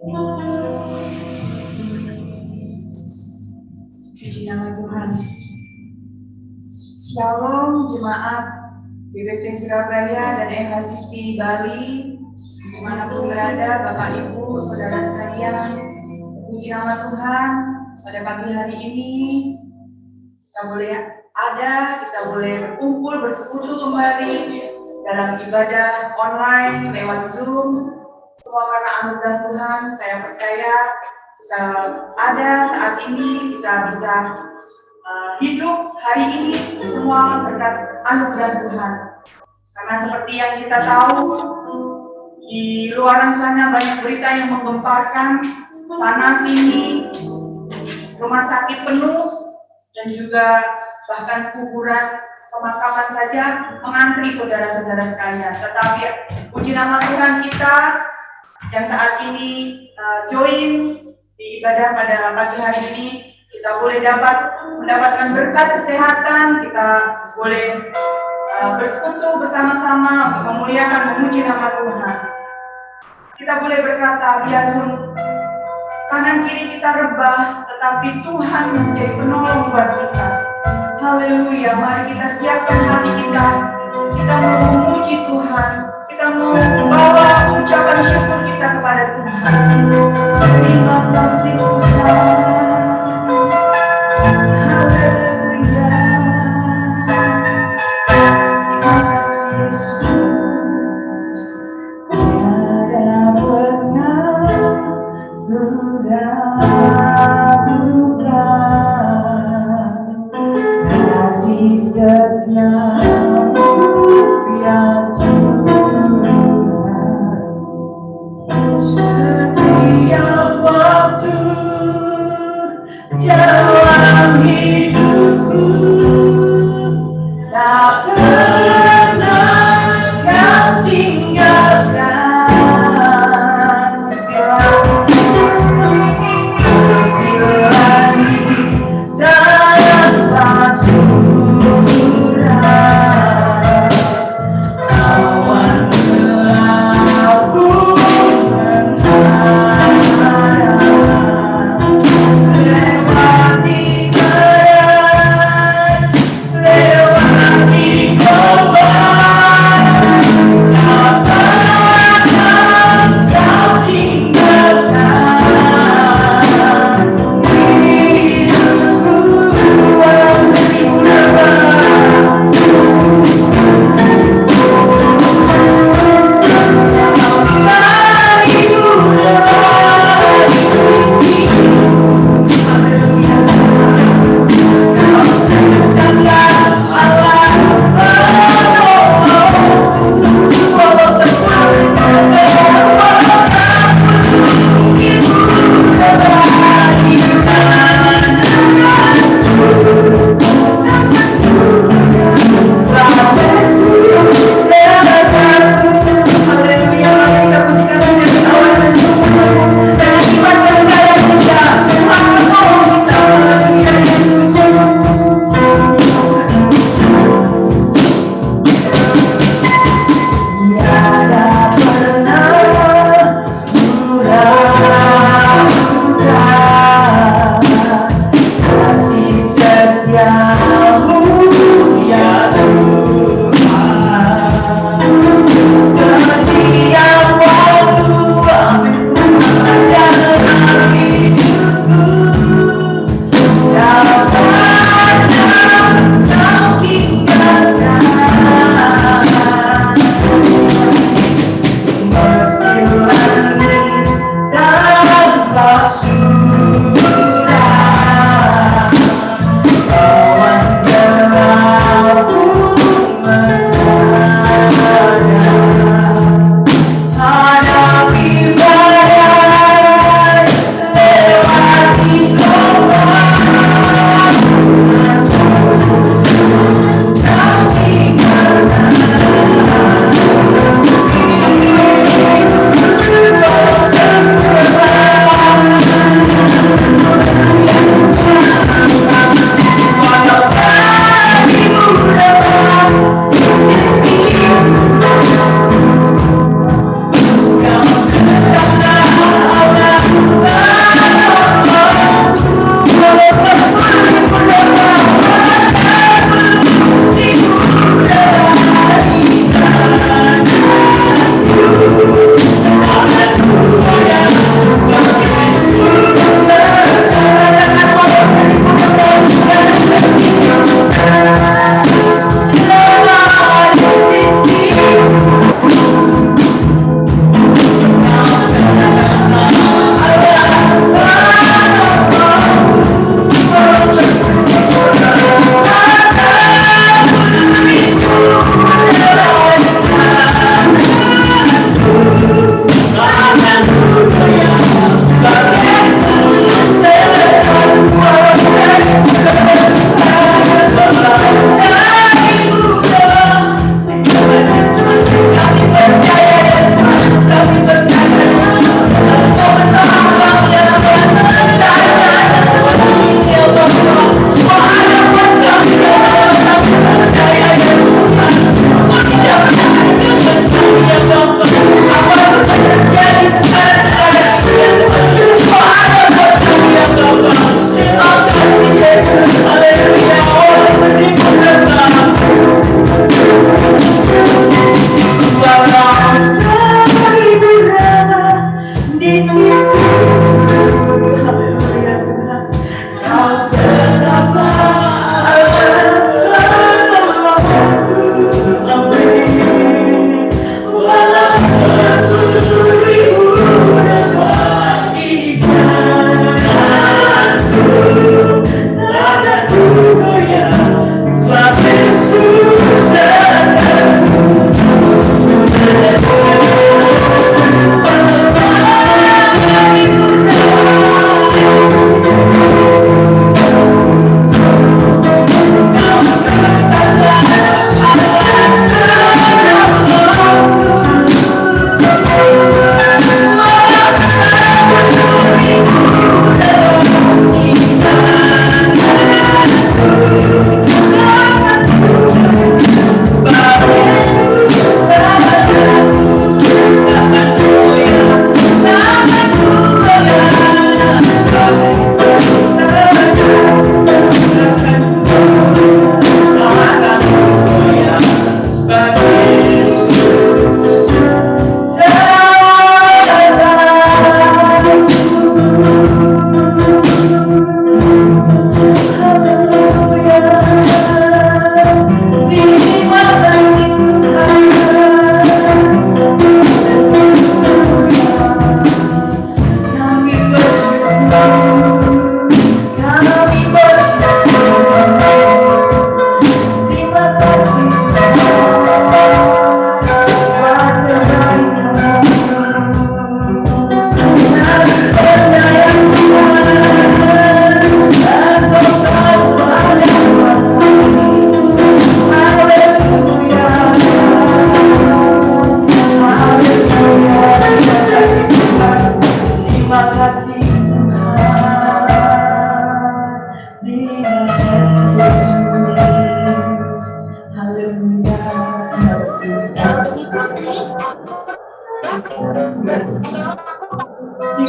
Puji nama Tuhan. Shalom jemaat GBT Surabaya dan MHCC Bali, dimanapun berada Bapak Ibu, Saudara sekalian. Puji nama Tuhan, pada pagi hari ini kita boleh kita boleh berkumpul bersekutu kembali dalam ibadah online lewat Zoom. Semua karena anugerah Tuhan. Saya percaya kita ada saat ini, kita bisa hidup hari ini semua berkat anugerah Tuhan. Karena seperti yang kita tahu, di luaran sana banyak berita yang menggemparkan, sana sini rumah sakit penuh dan juga bahkan kuburan pemakaman saja mengantri saudara-saudara sekalian. Tetapi puji nama Tuhan, kita yang saat ini join di ibadah pada pagi hari ini, kita boleh mendapatkan berkat kesehatan, kita boleh bersekutu bersama-sama untuk memuliakan, memuji nama Tuhan. Kita boleh berkata, biarpun kanan kiri kita rebah, tetapi Tuhan menjadi penolong buat kita. Haleluya, mari kita siapkan hati kita. Kita mau memuji Tuhan, kita mau membawa ucapan syukur kita kepada Tuhan. Terima kasih Tuhan. Haleluya. Terima kasih Yesus. Tiada pernah duga kasih setiamu yang setiap waktu dalam hidupku, tak pernah kau tinggalkan. Meski tanpa surat, awan kelabu lewati barat, lewati obat, tak pernah kau tinggalkan. Hidupku asli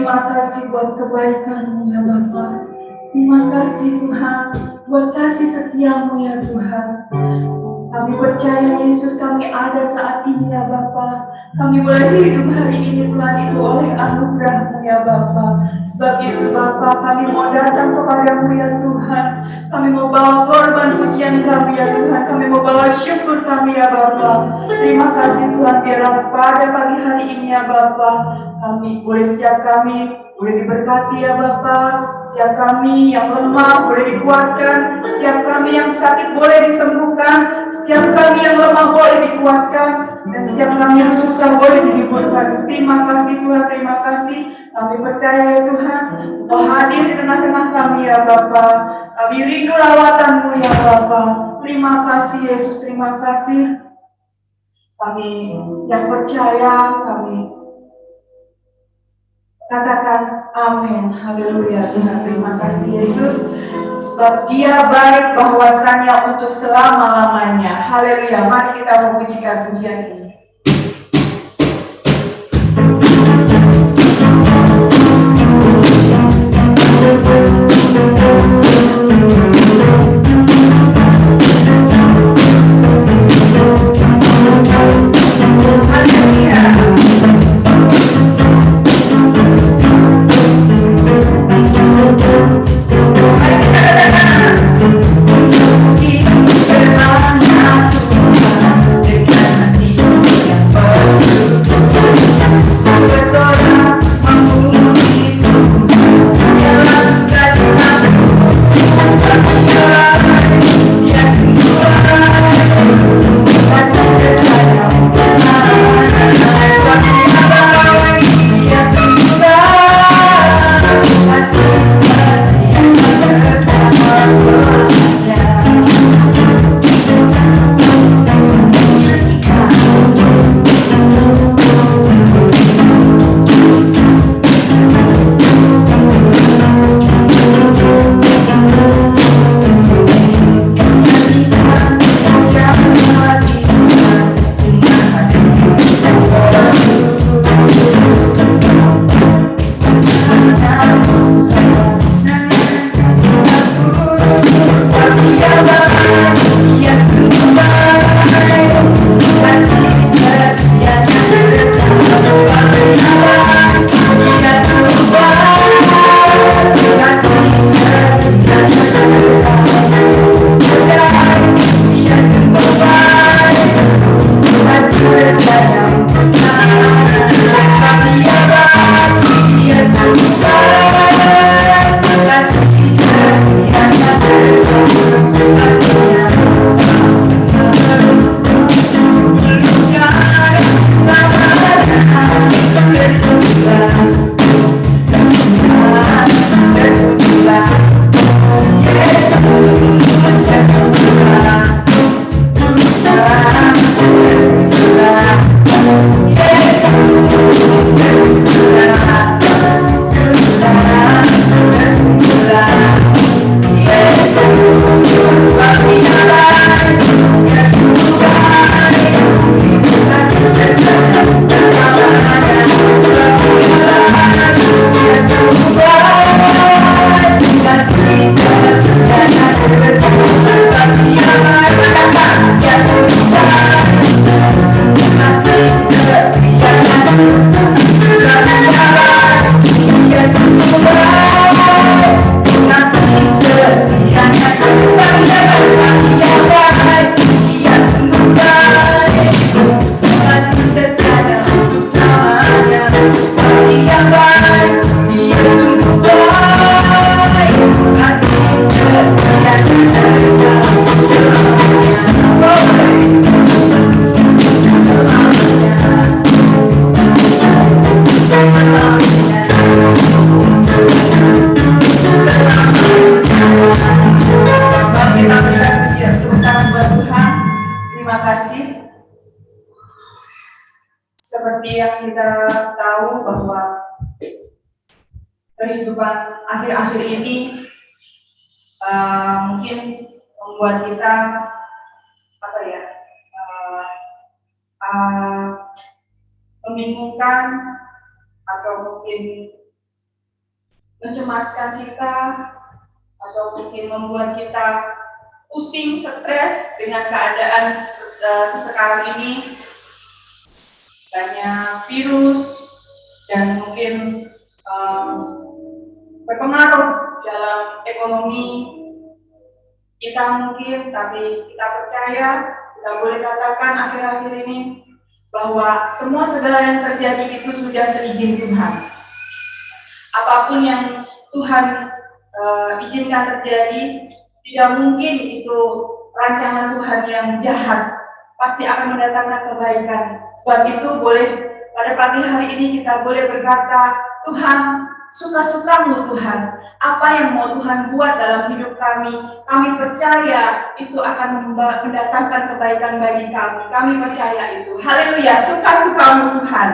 Terima kasih buat kebaikan-Mu ya Bapa. Terima kasih Tuhan buat kasih setiamu ya Tuhan. Kami percaya Yesus kami ada saat ini ya Bapa. Kami boleh hidup hari ini Tuhan itu oleh anugerah-Mu ya Bapa. Sebab itu Bapa kami mau datang kepada-Mu ya Tuhan. Kami mau bawa korban pujian kami ya Tuhan. Kami mau bawa syukur kami ya Bapa. Terima kasih Tuhan biarlah pada pagi hari ini ya Bapa. Kami boleh setiap kami boleh diberkati ya Bapa. Setiap kami yang lemah boleh dikuatkan. Setiap kami yang sakit boleh disembuhkan. Setiap kami yang lemah boleh dikuatkan. Dan setiap kami yang susah boleh dihiburkan. Terima kasih Tuhan, terima kasih. Kami percaya ya Tuhan, Kau hadir di tengah-tengah kami ya Bapa. Kami rindu lawatan-Mu ya Bapa. Terima kasih Yesus, terima kasih. Kami yang percaya, kami katakan amin, haleluya. Tuhan terima kasih Yesus, sebab Dia baik bahwasannya untuk selama-lamanya. Haleluya, mari kita memujikan pujian ini. Kehidupan akhir-akhir ini mungkin membuat kita membingungkan atau mungkin mencemaskan kita atau mungkin membuat kita pusing, stres dengan keadaan sesekarang ini, banyak virus dan mungkin berpengaruh dalam ekonomi kita mungkin, tapi kita percaya, kita boleh katakan akhir-akhir ini bahwa semua segala yang terjadi itu sudah seizin Tuhan. Apapun yang Tuhan izinkan terjadi, tidak mungkin itu rancangan Tuhan yang jahat, pasti akan mendatangkan kebaikan. Sebab itu boleh pada pagi hari ini kita boleh berkata, Tuhan, suka-sukamu Tuhan, apa yang mau Tuhan buat dalam hidup kami percaya itu akan mendatangkan kebaikan bagi kami. Kami percaya itu. Haleluya, suka-sukamu Tuhan.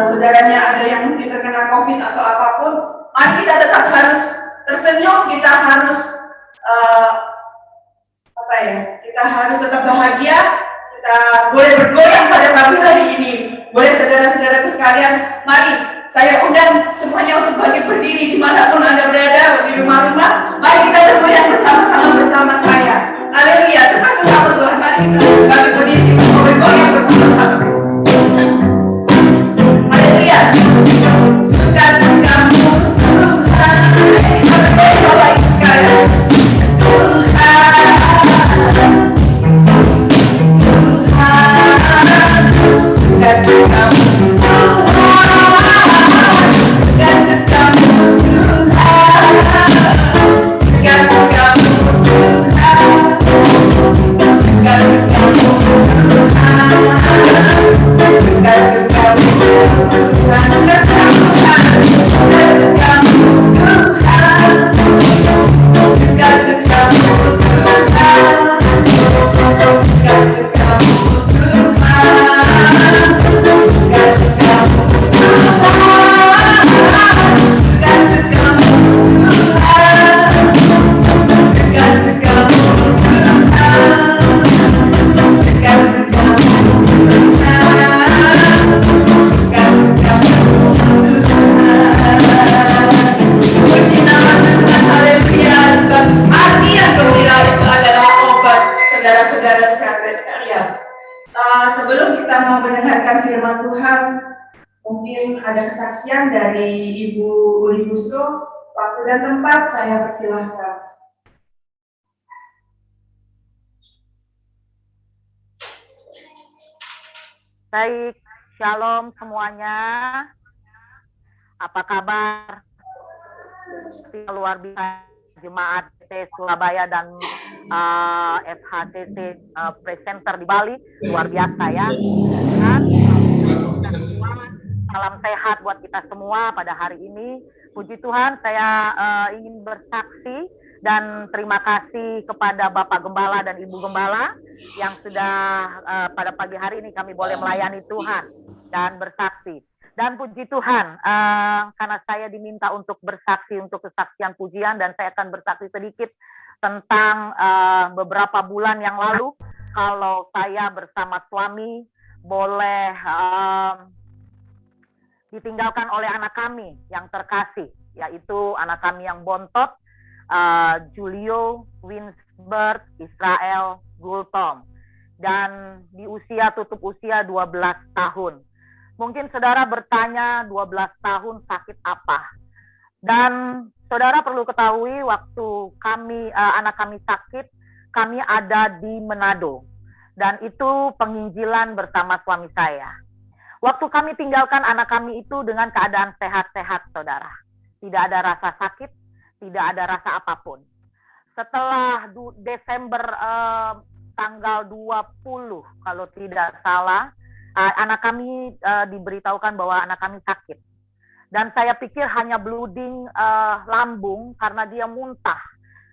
Saudaranya ada yang mungkin terkena COVID atau apapun, mari kita tetap harus tersenyum, kita harus kita harus tetap bahagia, kita boleh bergoyang pada pagi hari ini. Boleh saudara-saudaraku sekalian, mari saya undang semuanya untuk bangkit berdiri dimanapun Anda berada, di rumah-rumah, mari kita bergoyang bersama-sama bersama saya. Haleluya, suka-suka Tuhan, mari kita bangkit berdiri, kita bergoyang bersama-sama. Suka-sukamu Tuhan, kita berdoa lagi sekalian. Suka-sukamu Tuhan, Sebelum kita mau mendengarkan firman Tuhan, mungkin ada kesaksian dari Ibu Uli Gusto. Waktu dan tempat saya persilahkan. Baik, shalom semuanya. Apa kabar? Luar biasa jemaat Surabaya dan FHCC presenter di Bali, luar biasa ya. Dan salam sehat buat kita semua pada hari ini. Puji Tuhan, saya ingin bersaksi dan terima kasih kepada Bapak Gembala dan Ibu Gembala yang sudah pada pagi hari ini kami boleh melayani Tuhan dan bersaksi. Dan puji Tuhan, karena saya diminta untuk bersaksi untuk kesaksian pujian, dan saya akan bersaksi sedikit tentang beberapa bulan yang lalu, kalau saya bersama suami boleh ditinggalkan oleh anak kami yang terkasih, yaitu anak kami yang bontot, Julio Winsberg Israel Gultom, dan di usia tutup usia 12 tahun. Mungkin saudara bertanya 12 tahun sakit apa? Dan saudara perlu ketahui waktu kami anak kami sakit, kami ada di Manado. Dan itu penginjilan bersama suami saya. Waktu kami tinggalkan anak kami itu dengan keadaan sehat-sehat, saudara. Tidak ada rasa sakit, tidak ada rasa apapun. Setelah Desember tanggal 20, kalau tidak salah, anak kami diberitahukan bahwa anak kami sakit. Dan saya pikir hanya bleeding lambung karena dia muntah.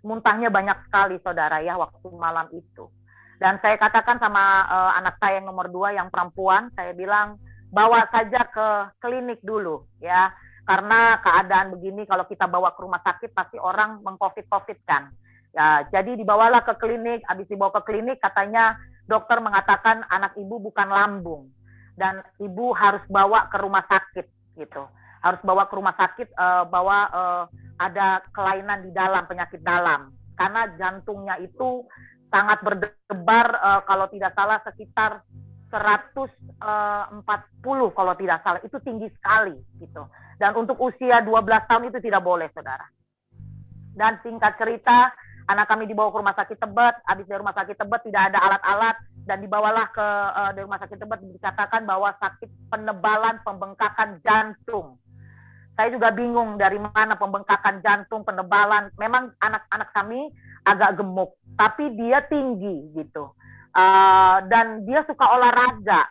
Muntahnya banyak sekali, saudara ya, waktu malam itu. Dan saya katakan sama anak saya yang nomor 2 yang perempuan, saya bilang bawa saja ke klinik dulu ya, karena keadaan begini kalau kita bawa ke rumah sakit pasti orang mengcovid kan ya. Jadi dibawalah ke klinik. Habis dibawa ke klinik, katanya dokter mengatakan anak ibu bukan lambung dan ibu harus bawa ke rumah sakit gitu, harus bawa ke rumah sakit, bahwa ada kelainan di dalam, penyakit dalam, karena jantungnya itu sangat berdebar, kalau tidak salah sekitar 140 kalau tidak salah, itu tinggi sekali gitu. Dan untuk usia 12 tahun itu tidak boleh, saudara. Dan singkat cerita, anak kami dibawa ke rumah sakit Tebet. Habis dari rumah sakit Tebet tidak ada alat-alat, dan dibawalah ke dari rumah sakit Tebet, dikatakan bahwa sakit penebalan pembengkakan jantung. Saya juga bingung dari mana pembengkakan jantung, penebalan. Memang anak-anak kami agak gemuk, tapi dia tinggi gitu. Dan dia suka olahraga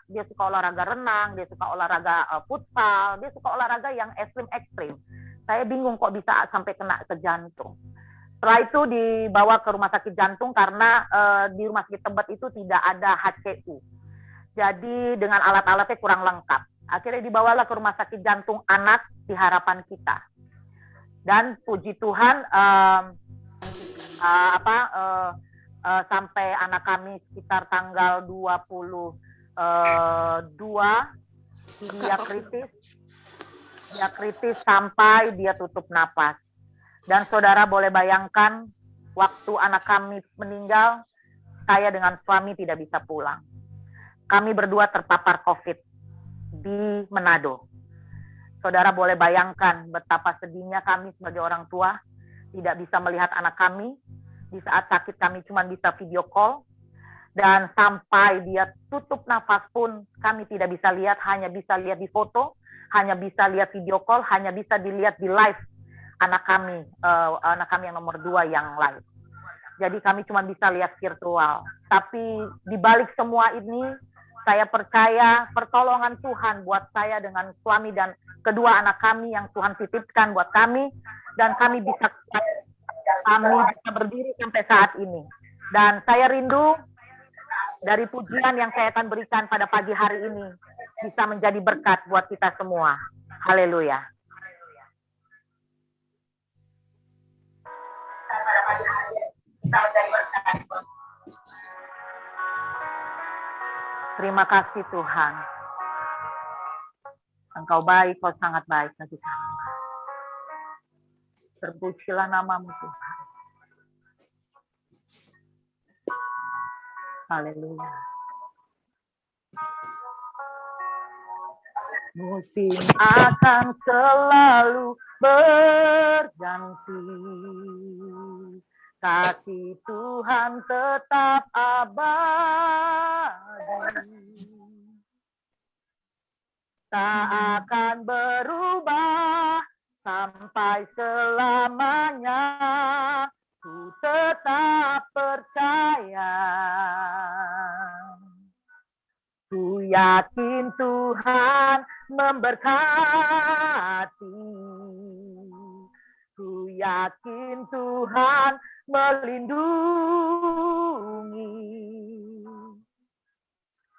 renang, dia suka olahraga futsal, dia suka olahraga yang ekstrim. Saya bingung kok bisa sampai kena ke jantung. Setelah itu dibawa ke rumah sakit jantung karena di rumah sakit Tebet itu tidak ada HCU. Jadi dengan alat-alatnya kurang lengkap. Akhirnya dibawalah ke rumah sakit jantung anak di Harapan Kita. Dan puji Tuhan, sampai anak kami sekitar tanggal 22 dia kritis sampai dia tutup napas. Dan saudara boleh bayangkan, waktu anak kami meninggal, saya dengan suami tidak bisa pulang. Kami berdua terpapar COVID di Manado. Saudara boleh bayangkan betapa sedihnya kami sebagai orang tua, tidak bisa melihat anak kami. Di saat sakit kami cuma bisa video call, dan sampai dia tutup nafas pun kami tidak bisa lihat, hanya bisa lihat di foto, hanya bisa lihat video call, hanya bisa dilihat di live anak kami yang nomor 2 yang live. Jadi kami cuma bisa lihat virtual. Tapi di balik semua ini, saya percaya pertolongan Tuhan buat saya dengan suami dan kedua anak kami yang Tuhan titipkan buat kami, dan kami bisa berdiri sampai saat ini. Dan saya rindu dari pujian yang saya akan berikan pada pagi hari ini bisa menjadi berkat buat kita semua. Haleluya. Terima kasih Tuhan. Engkau baik, Kau sangat baik bagi kami. Terpujilah nama-Mu Tuhan. Haleluya. Musim akan selalu berganti. Kasih Tuhan tetap abadi. Tak akan berubah sampai selamanya. Ku tetap percaya. Ku yakin Tuhan memberkati. Ku yakin Tuhan melindungi.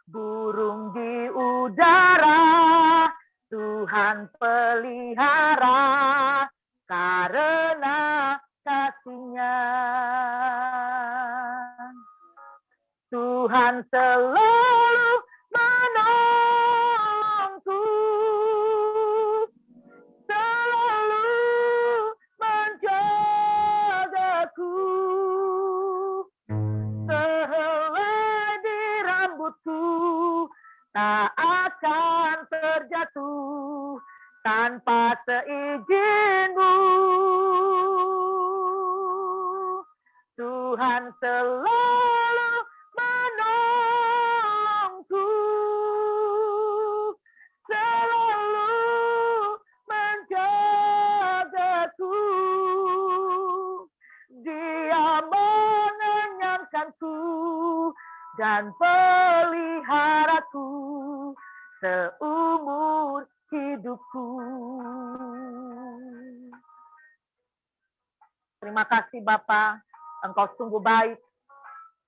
Burung di udara Tuhan pelihara karena kasih-Nya. Tuhan selalu menolongku, selalu menjagaku, sehelai di rambutku tak akan terjatuh tanpa seizin-Mu. Tuhan selalu menolongku, selalu menjagaku. Dia mengenyangkanku dan peliharaku seumur hidupku. Terima kasih Bapa, Engkau sungguh baik.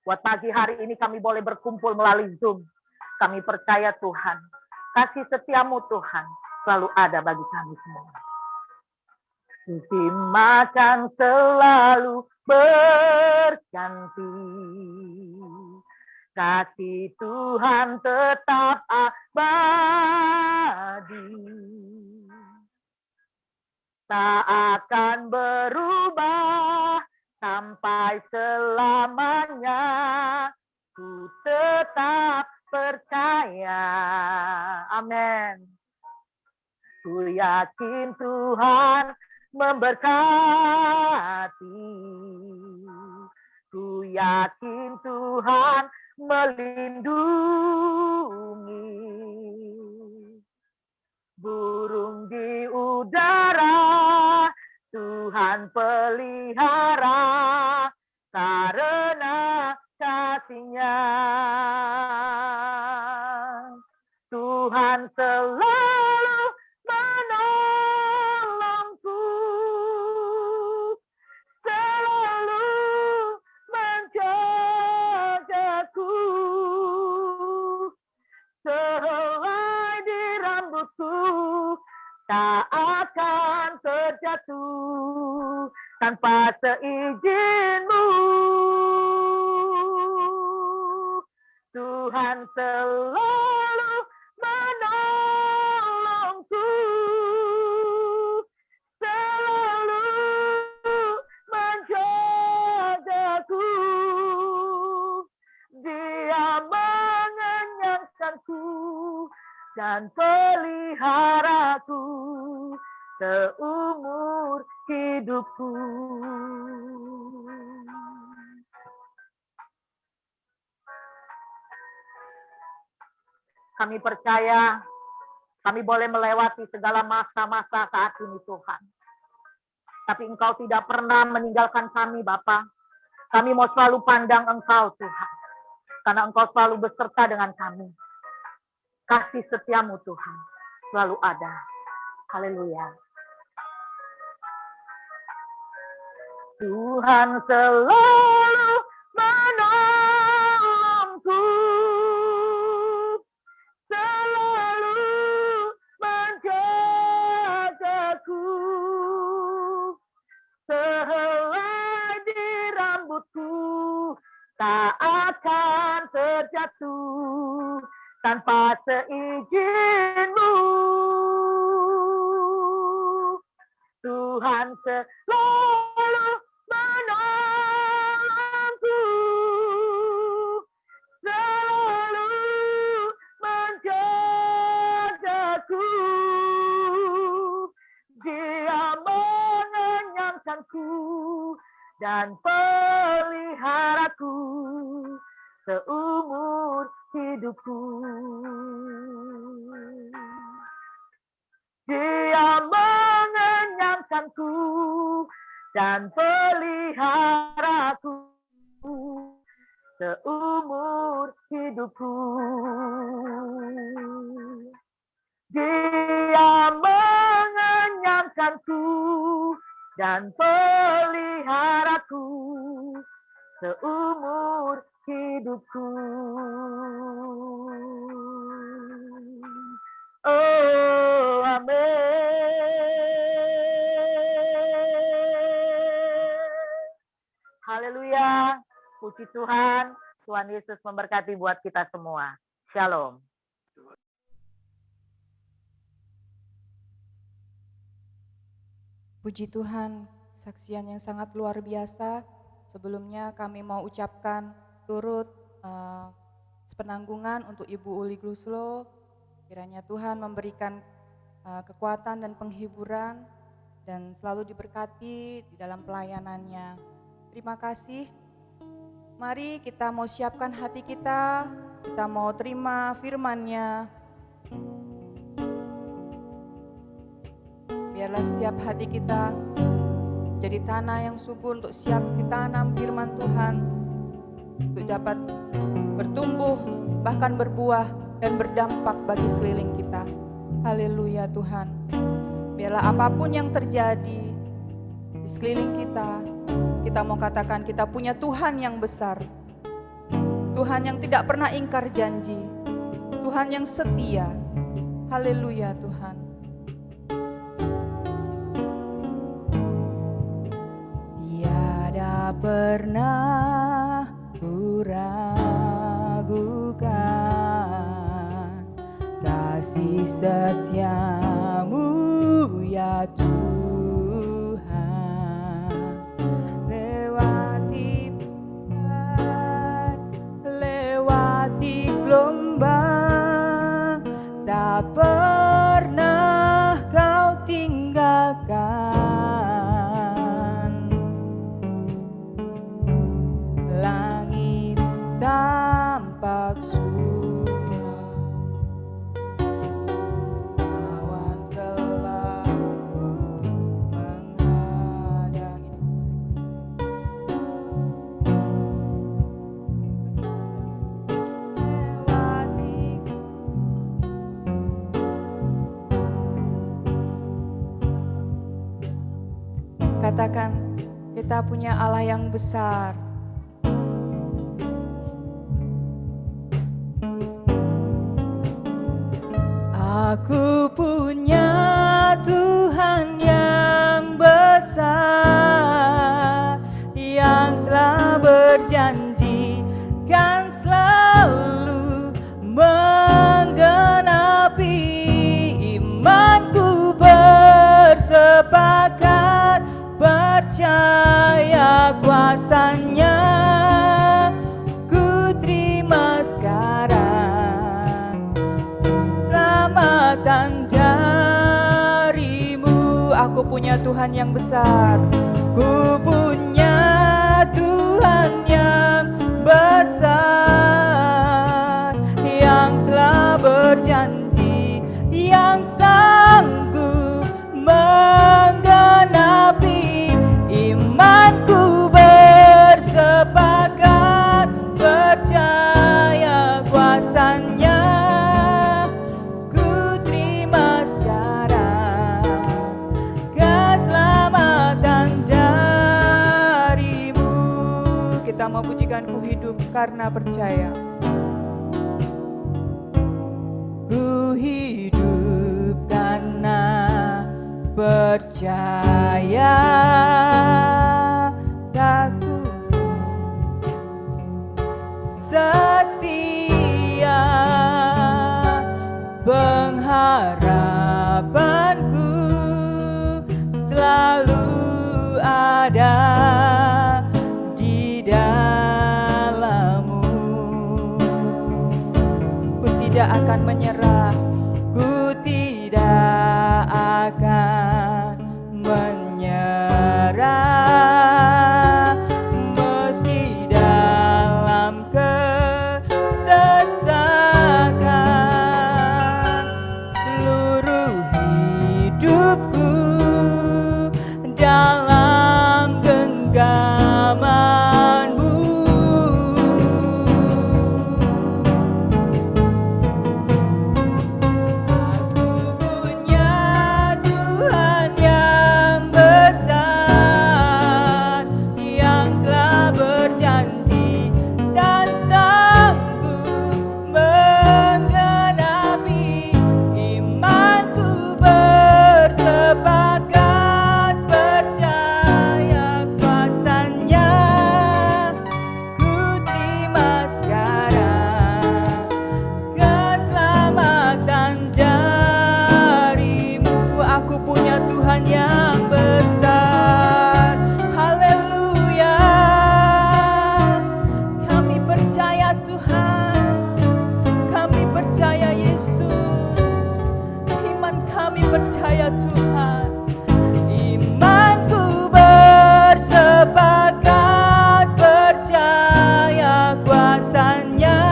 Buat pagi hari ini kami boleh berkumpul melalui Zoom. Kami percaya Tuhan, kasih setiamu Tuhan selalu ada bagi kami semua. Musim akan selalu berganti. Kasih Tuhan tetap abadi. Tak akan berubah sampai selamanya. Ku tetap percaya. Amin. Ku yakin Tuhan memberkati. Ku yakin Tuhan melindungi. Burung di udara Tuhan pelihara karena kasih-Nya. Tuhan selalu menolongku, selalu menjagaku, sehelai di rambutku tak akan terjatuh tanpa seizin-Mu. Tuhan selalu menolongku, selalu menjagaku. Dia mengenyangkanku dan peliharaku seumur hidupku. Kami percaya kami boleh melewati segala masa-masa saat ini Tuhan. Tapi Engkau tidak pernah meninggalkan kami Bapa. Kami mau selalu pandang Engkau Tuhan. Karena Engkau selalu beserta dengan kami. Kasih setiamu Tuhan selalu ada. Haleluya. Tuhan selalu menolongku, selalu menjagaku, sehelai di rambutku tak akan terjatuh tanpa seizin-Mu. Tuhan selalu menolongku, selalu menjagaku, dan peliharaku seumur hidupku. Dia mengenyangkanku dan peliharaku seumur hidupku. Dia mengenyangkanku dan peliharaku seumur hidupku. Oh, amin. Haleluya. Puji Tuhan. Tuhan Yesus memberkati buat kita semua. Shalom. Puji Tuhan, saksian yang sangat luar biasa. Sebelumnya kami mau ucapkan turut sepenanggungan untuk Ibu Uli Gluslo. Kiranya Tuhan memberikan kekuatan dan penghiburan dan selalu diberkati di dalam pelayanannya. Terima kasih. Mari kita mau siapkan hati kita mau terima firman-Nya. Biarlah setiap hati kita jadi tanah yang subur untuk siap ditanam firman Tuhan, untuk dapat bertumbuh, bahkan berbuah dan berdampak bagi sekeliling kita. Haleluya Tuhan. Biarlah apapun yang terjadi di sekeliling kita mau katakan kita punya Tuhan yang besar. Tuhan yang tidak pernah ingkar janji. Tuhan yang setia. Haleluya Tuhan. Tiada pernah ku ragukan kasih setiamu ya Tuhan. Lewati gelombang tak pernah kau tinggalkan. Langit tampak suram, awan kelabu menghadang. Katakan, kita punya Allah yang besar. Aku punya Tuhan yang besar, yang telah berjanji kan selalu menggenapi. Imanku bersepakat percaya kuasanya, ku terima sekarang selamatan darimu. Aku punya Tuhan yang besar. Ku punya Tuhan yang besar, yang telah berjanji, yang sanggup menggenapi. Imanku bersepakat percaya kuasanya, ku terima sekarang keselamatan darimu. Kita mau pujikan ku hidup karena percaya. Ku hidup karena percaya, tak tunduk setia, pengharapanku selalu ada di dalam-Mu. Ku tidak akan menyerah, ku tidak akan menyerah. percaya Tuhan. Imanku bersepakat percaya kuasa-Nya.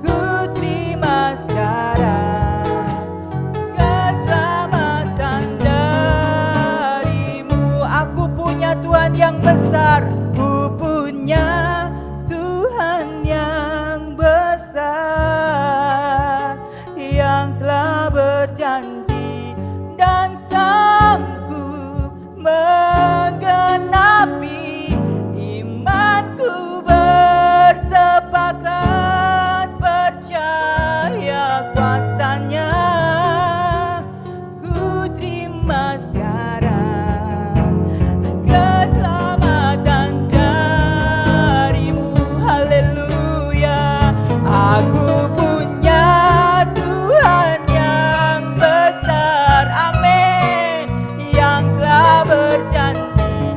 Ku terima sekarang keselamatan darimu. Aku punya Tuhan yang besar, ku punya Tuhan yang besar, yang telah berjanji dan sanggup menggenapi. Imanku bersepakat percaya kuasa-Nya. Ku terima sekarang keselamatan darimu. Haleluya. Aku punya Tuhan yang besar, amin, yang telah berjanji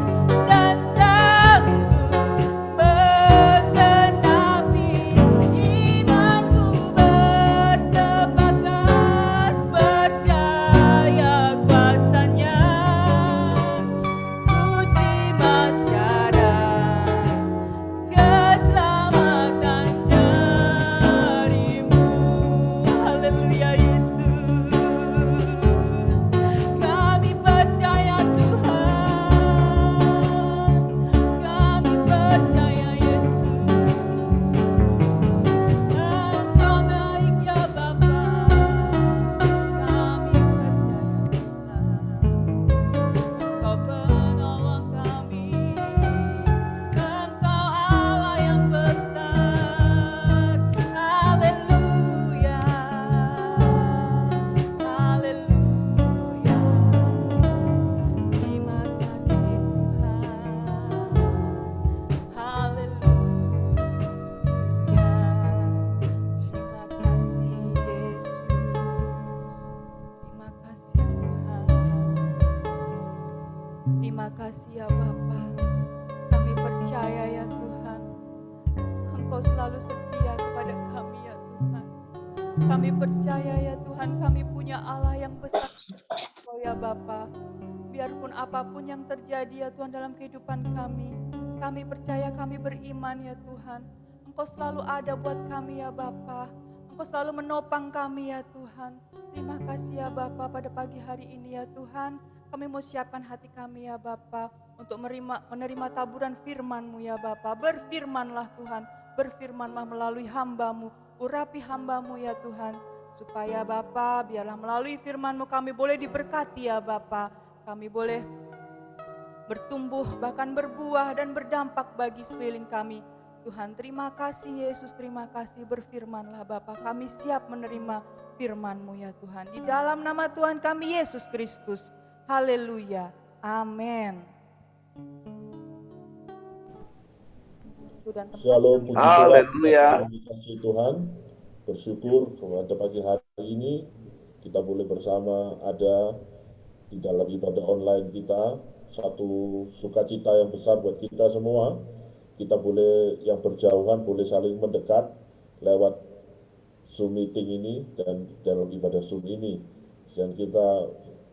dan sanggup menggenapi. Imanku bersepakat percaya kuasa-Nya. Ku terima sekarang keselamatan darimu. Haleluya Yesus. Kami percaya Tuhan. Kami percaya Yesus. Engkau baik ya Bapa. Kami percaya Tuhan. Engkau penolong kami. Engkau Allah yang besar. Haleluya. Haleluya. Terima kasih Tuhan. Haleluya. Terima kasih Yesus. Terima kasih Tuhan. Terima kasih ya Bapa. Kami percaya ya Tuhan, Engkau selalu setia kepada kami ya Tuhan. Kami percaya ya Tuhan, kami punya Allah yang besar, Engkau ya Bapa. Biarpun apapun yang terjadi ya Tuhan dalam kehidupan kami percaya, kami beriman ya Tuhan. Engkau selalu ada buat kami ya Bapa. Engkau selalu menopang kami ya Tuhan. Terima kasih ya Bapa, pada pagi hari ini ya Tuhan. Kami mau siapkan hati kami ya Bapa untuk menerima taburan firman-Mu ya Bapa. Berfirmanlah Tuhan, berfirmanlah melalui hamba-Mu, urapi hamba-Mu ya Tuhan. Supaya Bapa, biarlah melalui firman-Mu kami boleh diberkati ya Bapa. Kami boleh bertumbuh, bahkan berbuah dan berdampak bagi sekeliling kami. Tuhan, terima kasih Yesus, terima kasih. Berfirmanlah Bapa, kami siap menerima firman-Mu ya Tuhan. Di dalam nama Tuhan kami Yesus Kristus. Haleluya. Amin. Shalom, puji Tuhan. Haleluya. Terima kasih Tuhan. Bersyukur pada pagi hari ini kita boleh bersama ada di dalam ibadah online kita. Satu sukacita yang besar buat kita semua. Kita boleh yang berjauhan boleh saling mendekat lewat Zoom meeting ini dan dalam ibadah Zoom ini. Dan kita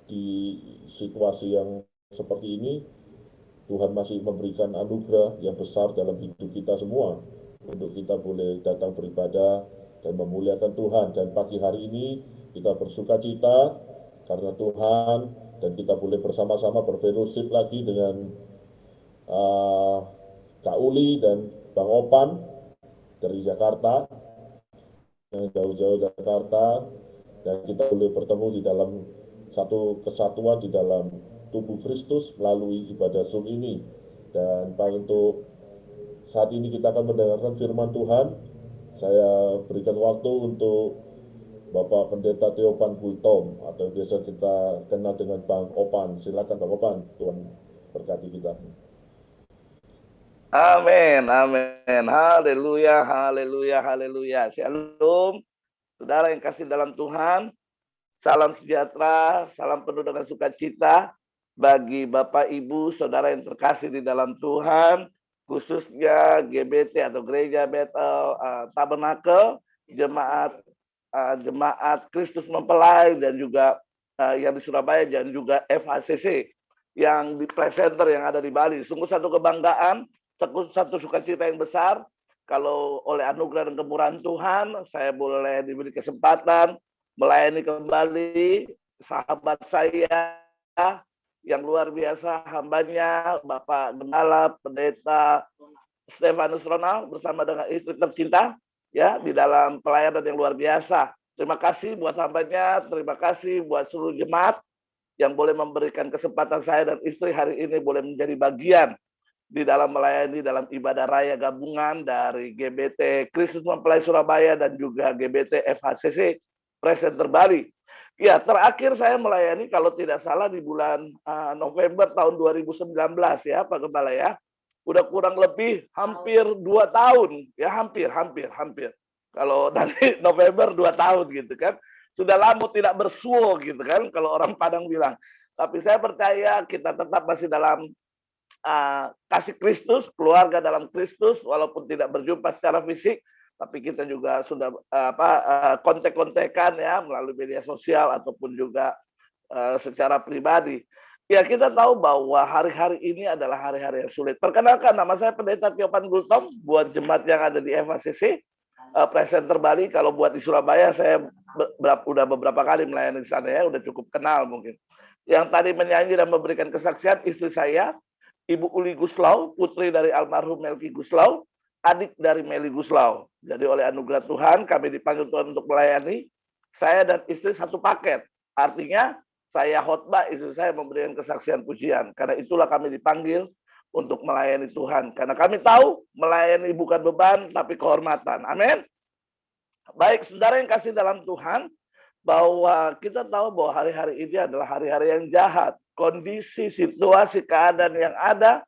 di situasi yang seperti ini, Tuhan masih memberikan anugerah yang besar dalam hidup kita semua untuk kita boleh datang beribadah dan memuliakan Tuhan. Dan pagi hari ini kita bersukacita karena Tuhan, dan kita boleh bersama-sama berfellowship lagi dengan Kak Uli dan Bang Opan dari Jakarta, yang jauh-jauh Jakarta, dan kita boleh bertemu di dalam satu kesatuan di dalam tubuh Kristus melalui ibadah Zoom ini. Dan untuk saat ini kita akan mendengarkan firman Tuhan. Saya berikan waktu untuk Bapak Pendeta Theopan Gultom, atau biasa kita kenal dengan Bang Opan. Silakan Bang Opan, Tuhan berkati kita. Amin, amin. Haleluya, haleluya, haleluya. Shalom, saudara yang kasih dalam Tuhan. Salam sejahtera, salam penuh dengan sukacita bagi Bapak, Ibu, saudara yang terkasih di dalam Tuhan, khususnya GBT atau Gereja Bethel Tabernakel, jemaat Kristus Mempelai, dan juga yang di Surabaya dan juga FHCC yang di Play Center yang ada di Bali. Sungguh satu kebanggaan, satu sukacita yang besar kalau oleh anugerah dan kemurahan Tuhan saya boleh diberi kesempatan melayani kembali sahabat saya yang luar biasa, hambanya Bapak Gembala Pendeta Stefanus Ronald bersama dengan istri tercinta ya di dalam pelayanan yang luar biasa. Terima kasih buat hambanya, terima kasih buat seluruh jemaat yang boleh memberikan kesempatan saya dan istri hari ini boleh menjadi bagian di dalam melayani dalam ibadah raya gabungan dari GBT Kristus Mempelai Surabaya dan juga GBT FHCC Presenter Bali. Ya, terakhir saya melayani kalau tidak salah di bulan November tahun 2019 ya Pak Gembala ya. Udah kurang lebih hampir 2 tahun ya, hampir. Kalau dari November 2 tahun gitu kan. Sudah lama tidak bersuo gitu kan kalau orang Padang bilang. Tapi saya percaya kita tetap masih dalam kasih Kristus, keluarga dalam Kristus walaupun tidak berjumpa secara fisik, tapi kita juga sudah kontek-kontekan ya melalui media sosial ataupun juga secara pribadi. Ya kita tahu bahwa hari-hari ini adalah hari-hari yang sulit. Perkenalkan, nama saya Pendeta Tiopan Gultom buat jemaat yang ada di FHCC Presenter Bali. Kalau buat di Surabaya saya udah beberapa kali melayani di sana ya, udah cukup kenal mungkin. Yang tadi menyanyi dan memberikan kesaksian istri saya, Ibu Uli Guslau, putri dari almarhum Melki Guslau, adik dari Meli Guslau. Jadi oleh anugerah Tuhan kami dipanggil Tuhan untuk melayani. Saya dan istri satu paket. Artinya saya khotbah, istri saya memberikan kesaksian pujian. Karena itulah kami dipanggil untuk melayani Tuhan. Karena kami tahu melayani bukan beban, tapi kehormatan. Amin. Baik, saudara yang kasih dalam Tuhan, bahwa kita tahu bahwa hari-hari ini adalah hari-hari yang jahat. Kondisi, situasi, keadaan yang ada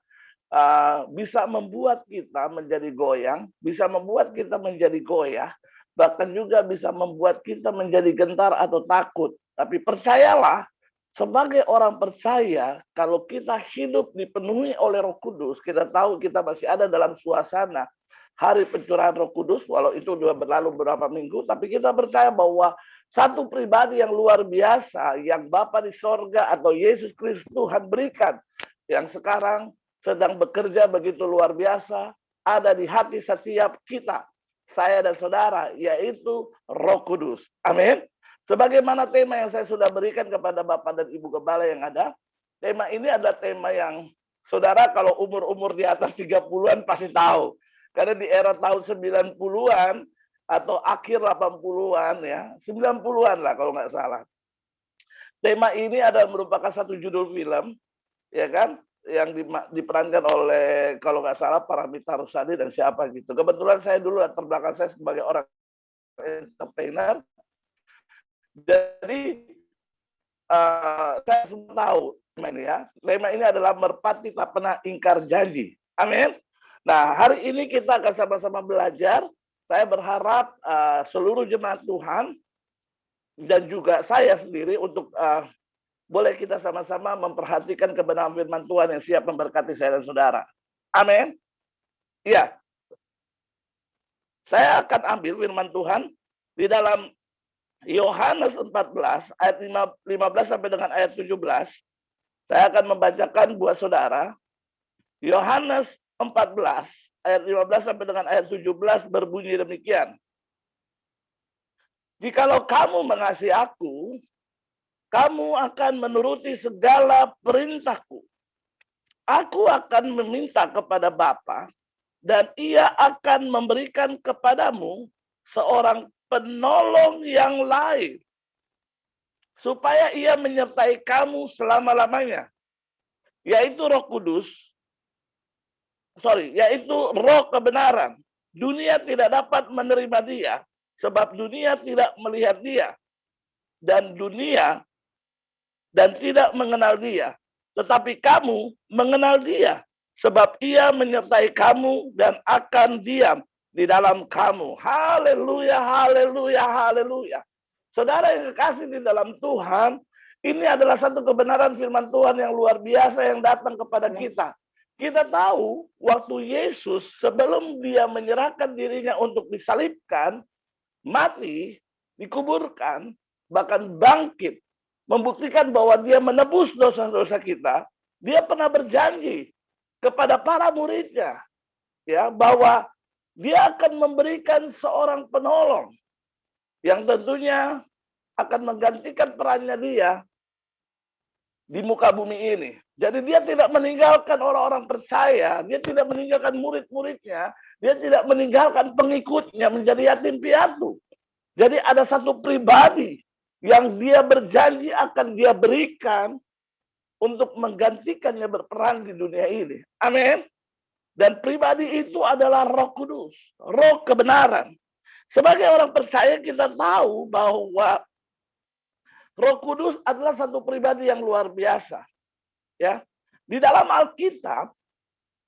bisa membuat kita menjadi goyang, bisa membuat kita menjadi goyah, bahkan juga bisa membuat kita menjadi gentar atau takut. Tapi percayalah, sebagai orang percaya, kalau kita hidup dipenuhi oleh Roh Kudus, kita tahu kita masih ada dalam suasana hari pencurahan Roh Kudus, walau itu sudah berlalu beberapa minggu, tapi kita percaya bahwa satu pribadi yang luar biasa, yang Bapa di sorga atau Yesus Kristus Tuhan berikan, yang sekarang sedang bekerja begitu luar biasa, ada di hati setiap kita, saya dan saudara, yaitu Roh Kudus. Amin. Sebagaimana tema yang saya sudah berikan kepada Bapak dan Ibu Gembala yang ada, tema ini adalah tema yang saudara kalau umur-umur di atas 30-an pasti tahu. Karena di era tahun 90-an atau akhir 80-an ya, 90-an lah kalau nggak salah. Tema ini adalah merupakan satu judul film, ya kan, yang diperankan oleh kalau nggak salah Paramita Rusadi dan siapa gitu. Kebetulan saya dulu latar belakang saya sebagai orang entertainer. Jadi saya semua tahu tema ini ya. Tema ini adalah merpati tak pernah ingkar janji. Amin. Nah, hari ini kita akan sama-sama belajar. Saya berharap seluruh jemaat Tuhan dan juga saya sendiri untuk boleh kita sama-sama memperhatikan kebenaran firman Tuhan yang siap memberkati saya dan saudara. Amin. Iya. Saya akan ambil firman Tuhan di dalam Yohanes 14 ayat 15 sampai dengan ayat 17. Saya akan membacakan buat saudara. Yohanes 14 ayat 15 sampai dengan ayat 17 berbunyi demikian. Jikalau kamu mengasihi aku, kamu akan menuruti segala perintahku. Aku akan meminta kepada Bapa, dan ia akan memberikan kepadamu seorang penolong yang lain, supaya ia menyertai kamu selama-lamanya, yaitu Roh Kudus, yaitu Roh kebenaran. Dunia tidak dapat menerima dia, sebab dunia tidak melihat dia, dan tidak mengenal dia. Tetapi kamu mengenal dia, sebab ia menyertai kamu dan akan diam di dalam kamu. Haleluya, haleluya, haleluya. Saudara yang kekasih di dalam Tuhan, ini adalah satu kebenaran firman Tuhan yang luar biasa yang datang kepada kita. Kita tahu waktu Yesus sebelum dia menyerahkan dirinya untuk disalibkan, mati, dikuburkan, bahkan bangkit membuktikan bahwa dia menebus dosa-dosa kita, dia pernah berjanji kepada para muridnya, ya, bahwa dia akan memberikan seorang penolong yang tentunya akan menggantikan perannya dia di muka bumi ini. Jadi dia tidak meninggalkan orang-orang percaya, dia tidak meninggalkan murid-muridnya, dia tidak meninggalkan pengikutnya menjadi yatim piatu. Jadi ada satu pribadi yang dia berjanji akan dia berikan untuk menggantikannya berperan di dunia ini. Amin. Dan pribadi itu adalah Roh Kudus, Roh kebenaran. Sebagai orang percaya kita tahu bahwa Roh Kudus adalah satu pribadi yang luar biasa. Ya, di dalam Alkitab,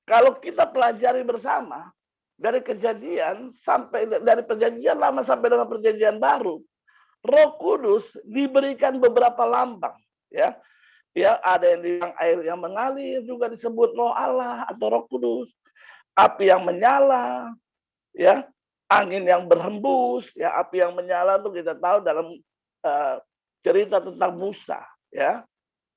kalau kita pelajari bersama dari Kejadian sampai dari Perjanjian Lama sampai dengan Perjanjian Baru, Roh Kudus diberikan beberapa lambang. Ya, ya, ada yang bilang air yang mengalir juga disebut Roh Allah atau Roh Kudus, api yang menyala, ya, angin yang berhembus, ya, api yang menyala itu kita tahu dalam cerita tentang Musa, ya.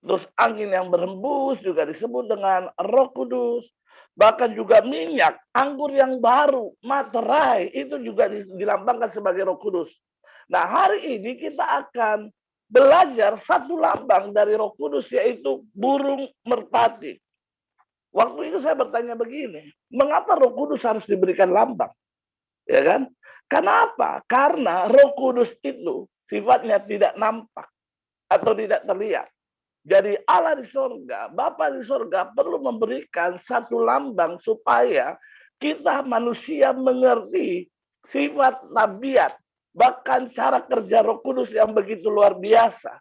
Terus angin yang berhembus juga disebut dengan Roh Kudus. Bahkan juga minyak, anggur yang baru, materai, itu juga dilambangkan sebagai Roh Kudus. Nah, hari ini kita akan belajar satu lambang dari Roh Kudus, yaitu burung merpati. Waktu itu saya bertanya begini, mengapa Roh Kudus harus diberikan lambang? Ya kan? Kenapa? Karena Roh Kudus itu sifatnya tidak nampak atau tidak terlihat. Jadi Allah di surga, Bapa di surga perlu memberikan satu lambang supaya kita manusia mengerti sifat tabiat, bahkan cara kerja Roh Kudus yang begitu luar biasa.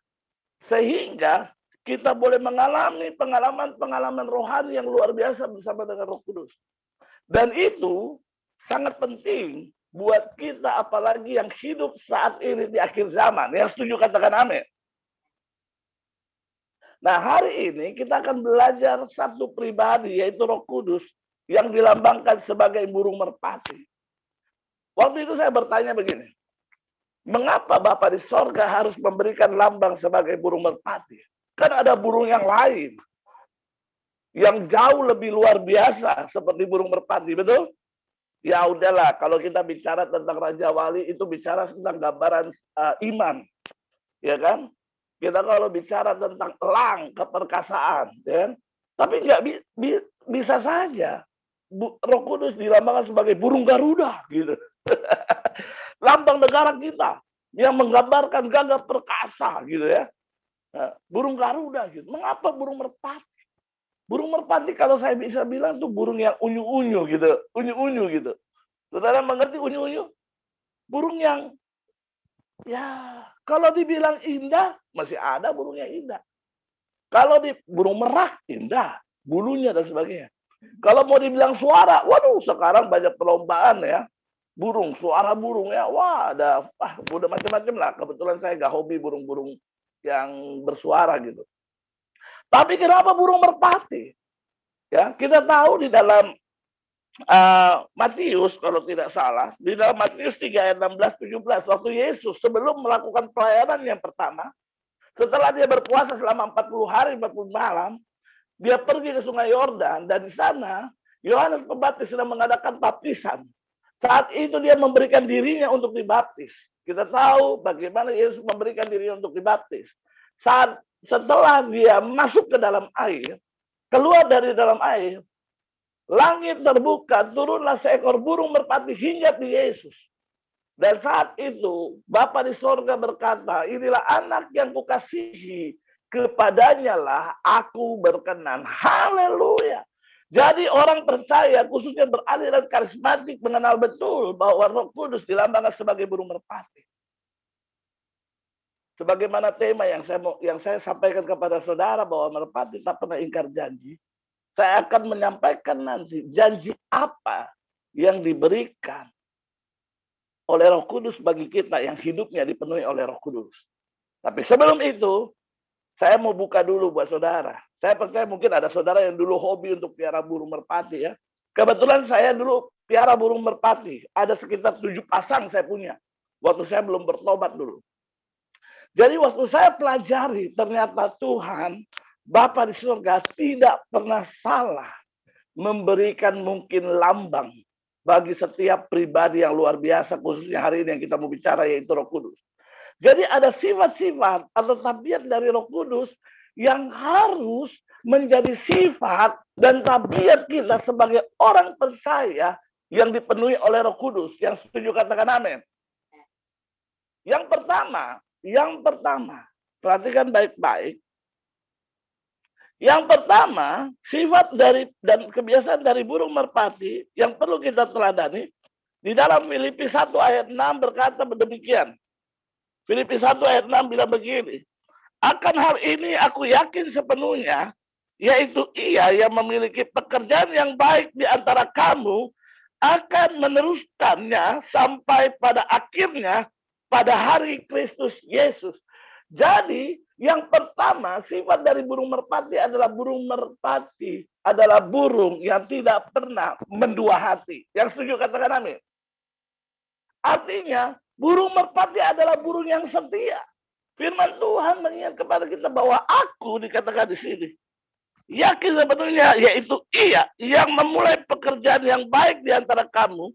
Sehingga kita boleh mengalami pengalaman-pengalaman rohani yang luar biasa bersama dengan Roh Kudus. Dan itu sangat penting buat kita, apalagi yang hidup saat ini di akhir zaman. Yang setuju katakan amin. Nah, hari ini kita akan belajar satu pribadi, yaitu Roh Kudus, yang dilambangkan sebagai burung merpati. Waktu itu saya bertanya begini, mengapa Bapa di sorga harus memberikan lambang sebagai burung merpati? Kan ada burung yang lain, yang jauh lebih luar biasa, seperti burung merpati, betul? Ya udahlah, kalau kita bicara tentang Raja Wali, itu bicara tentang gambaran iman, ya kan? Kita kalau bicara tentang elang, keperkasaan, ya, tapi nggak bisa saja Roh Kudus dilambangkan sebagai burung Garuda, gitu. Lambang negara kita yang menggambarkan gagah perkasa, gitu ya. Nah, burung Garuda, gitu. Mengapa burung merpati? Burung merpati kalau saya bisa bilang tuh burung yang unyu-unyu, gitu, unyu-unyu, gitu. Saudara mengerti unyu-unyu? Burung yang, ya, kalau dibilang indah, masih ada burung yang indah. Kalau di burung merak, indah, bulunya dan sebagainya. Kalau mau dibilang suara, waduh, sekarang banyak perlombaan ya. Burung, suara burung ya, wah ada, udah macam-macam lah. Kebetulan saya nggak hobi burung-burung yang bersuara gitu. Tapi kenapa burung merpati? Ya, kita tahu di dalam Matius kalau tidak salah, di dalam Matius 3 ayat 16-17, waktu Yesus sebelum melakukan pelayanan yang pertama, setelah dia berpuasa selama 40 hari 40 malam, dia pergi ke Sungai Yordan, dan di sana Yohanes Pembaptis sedang mengadakan baptisan. Saat itu dia memberikan dirinya untuk dibaptis. Kita tahu bagaimana Yesus memberikan dirinya untuk dibaptis. Setelah dia masuk ke dalam air, keluar dari dalam air, langit terbuka, turunlah seekor burung merpati hinggap di Yesus. Dan saat itu Bapa di sorga berkata, inilah anak yang kukasihi, kepadanya lah aku berkenan. Haleluya. Jadi orang percaya, khususnya beraliran karismatik, mengenal betul bahwa Roh Kudus dilambangkan sebagai burung merpati. Sebagaimana tema yang saya sampaikan kepada saudara bahwa merpati tak pernah ingkar janji. Saya akan menyampaikan nanti janji apa yang diberikan oleh Roh Kudus bagi kita yang hidupnya dipenuhi oleh Roh Kudus. Tapi sebelum itu, saya mau buka dulu buat saudara. Saya percaya mungkin ada saudara yang dulu hobi untuk piara burung merpati ya. Kebetulan saya dulu piara burung merpati. Ada sekitar 7 pasang saya punya. Waktu saya belum bertobat dulu. Jadi waktu saya pelajari, ternyata Tuhan, Bapa di surga tidak pernah salah memberikan mungkin lambang bagi setiap pribadi yang luar biasa, khususnya hari ini yang kita mau bicara, yaitu Roh Kudus. Jadi ada sifat-sifat atau tabiat dari Roh Kudus yang harus menjadi sifat dan tabiat kita sebagai orang percaya yang dipenuhi oleh Roh Kudus. Yang setuju katakan amin. Yang pertama, perhatikan baik-baik. Yang pertama, sifat dari dan kebiasaan dari burung merpati yang perlu kita teladani di dalam Filipi 1 ayat 6 berkata demikian. Filipi 1 ayat 6 bilang begini, akan hal ini aku yakin sepenuhnya, yaitu Ia yang memiliki pekerjaan yang baik di antara kamu akan meneruskannya sampai pada akhirnya pada hari Kristus Yesus. Jadi yang pertama, sifat dari burung merpati adalah burung yang tidak pernah mendua hati. Yang setuju katakan amin. Artinya burung merpati adalah burung yang setia. Firman Tuhan mengingat kepada kita bahwa aku dikatakan di sini yakin sebenarnya, yaitu Ia yang memulai pekerjaan yang baik di antara kamu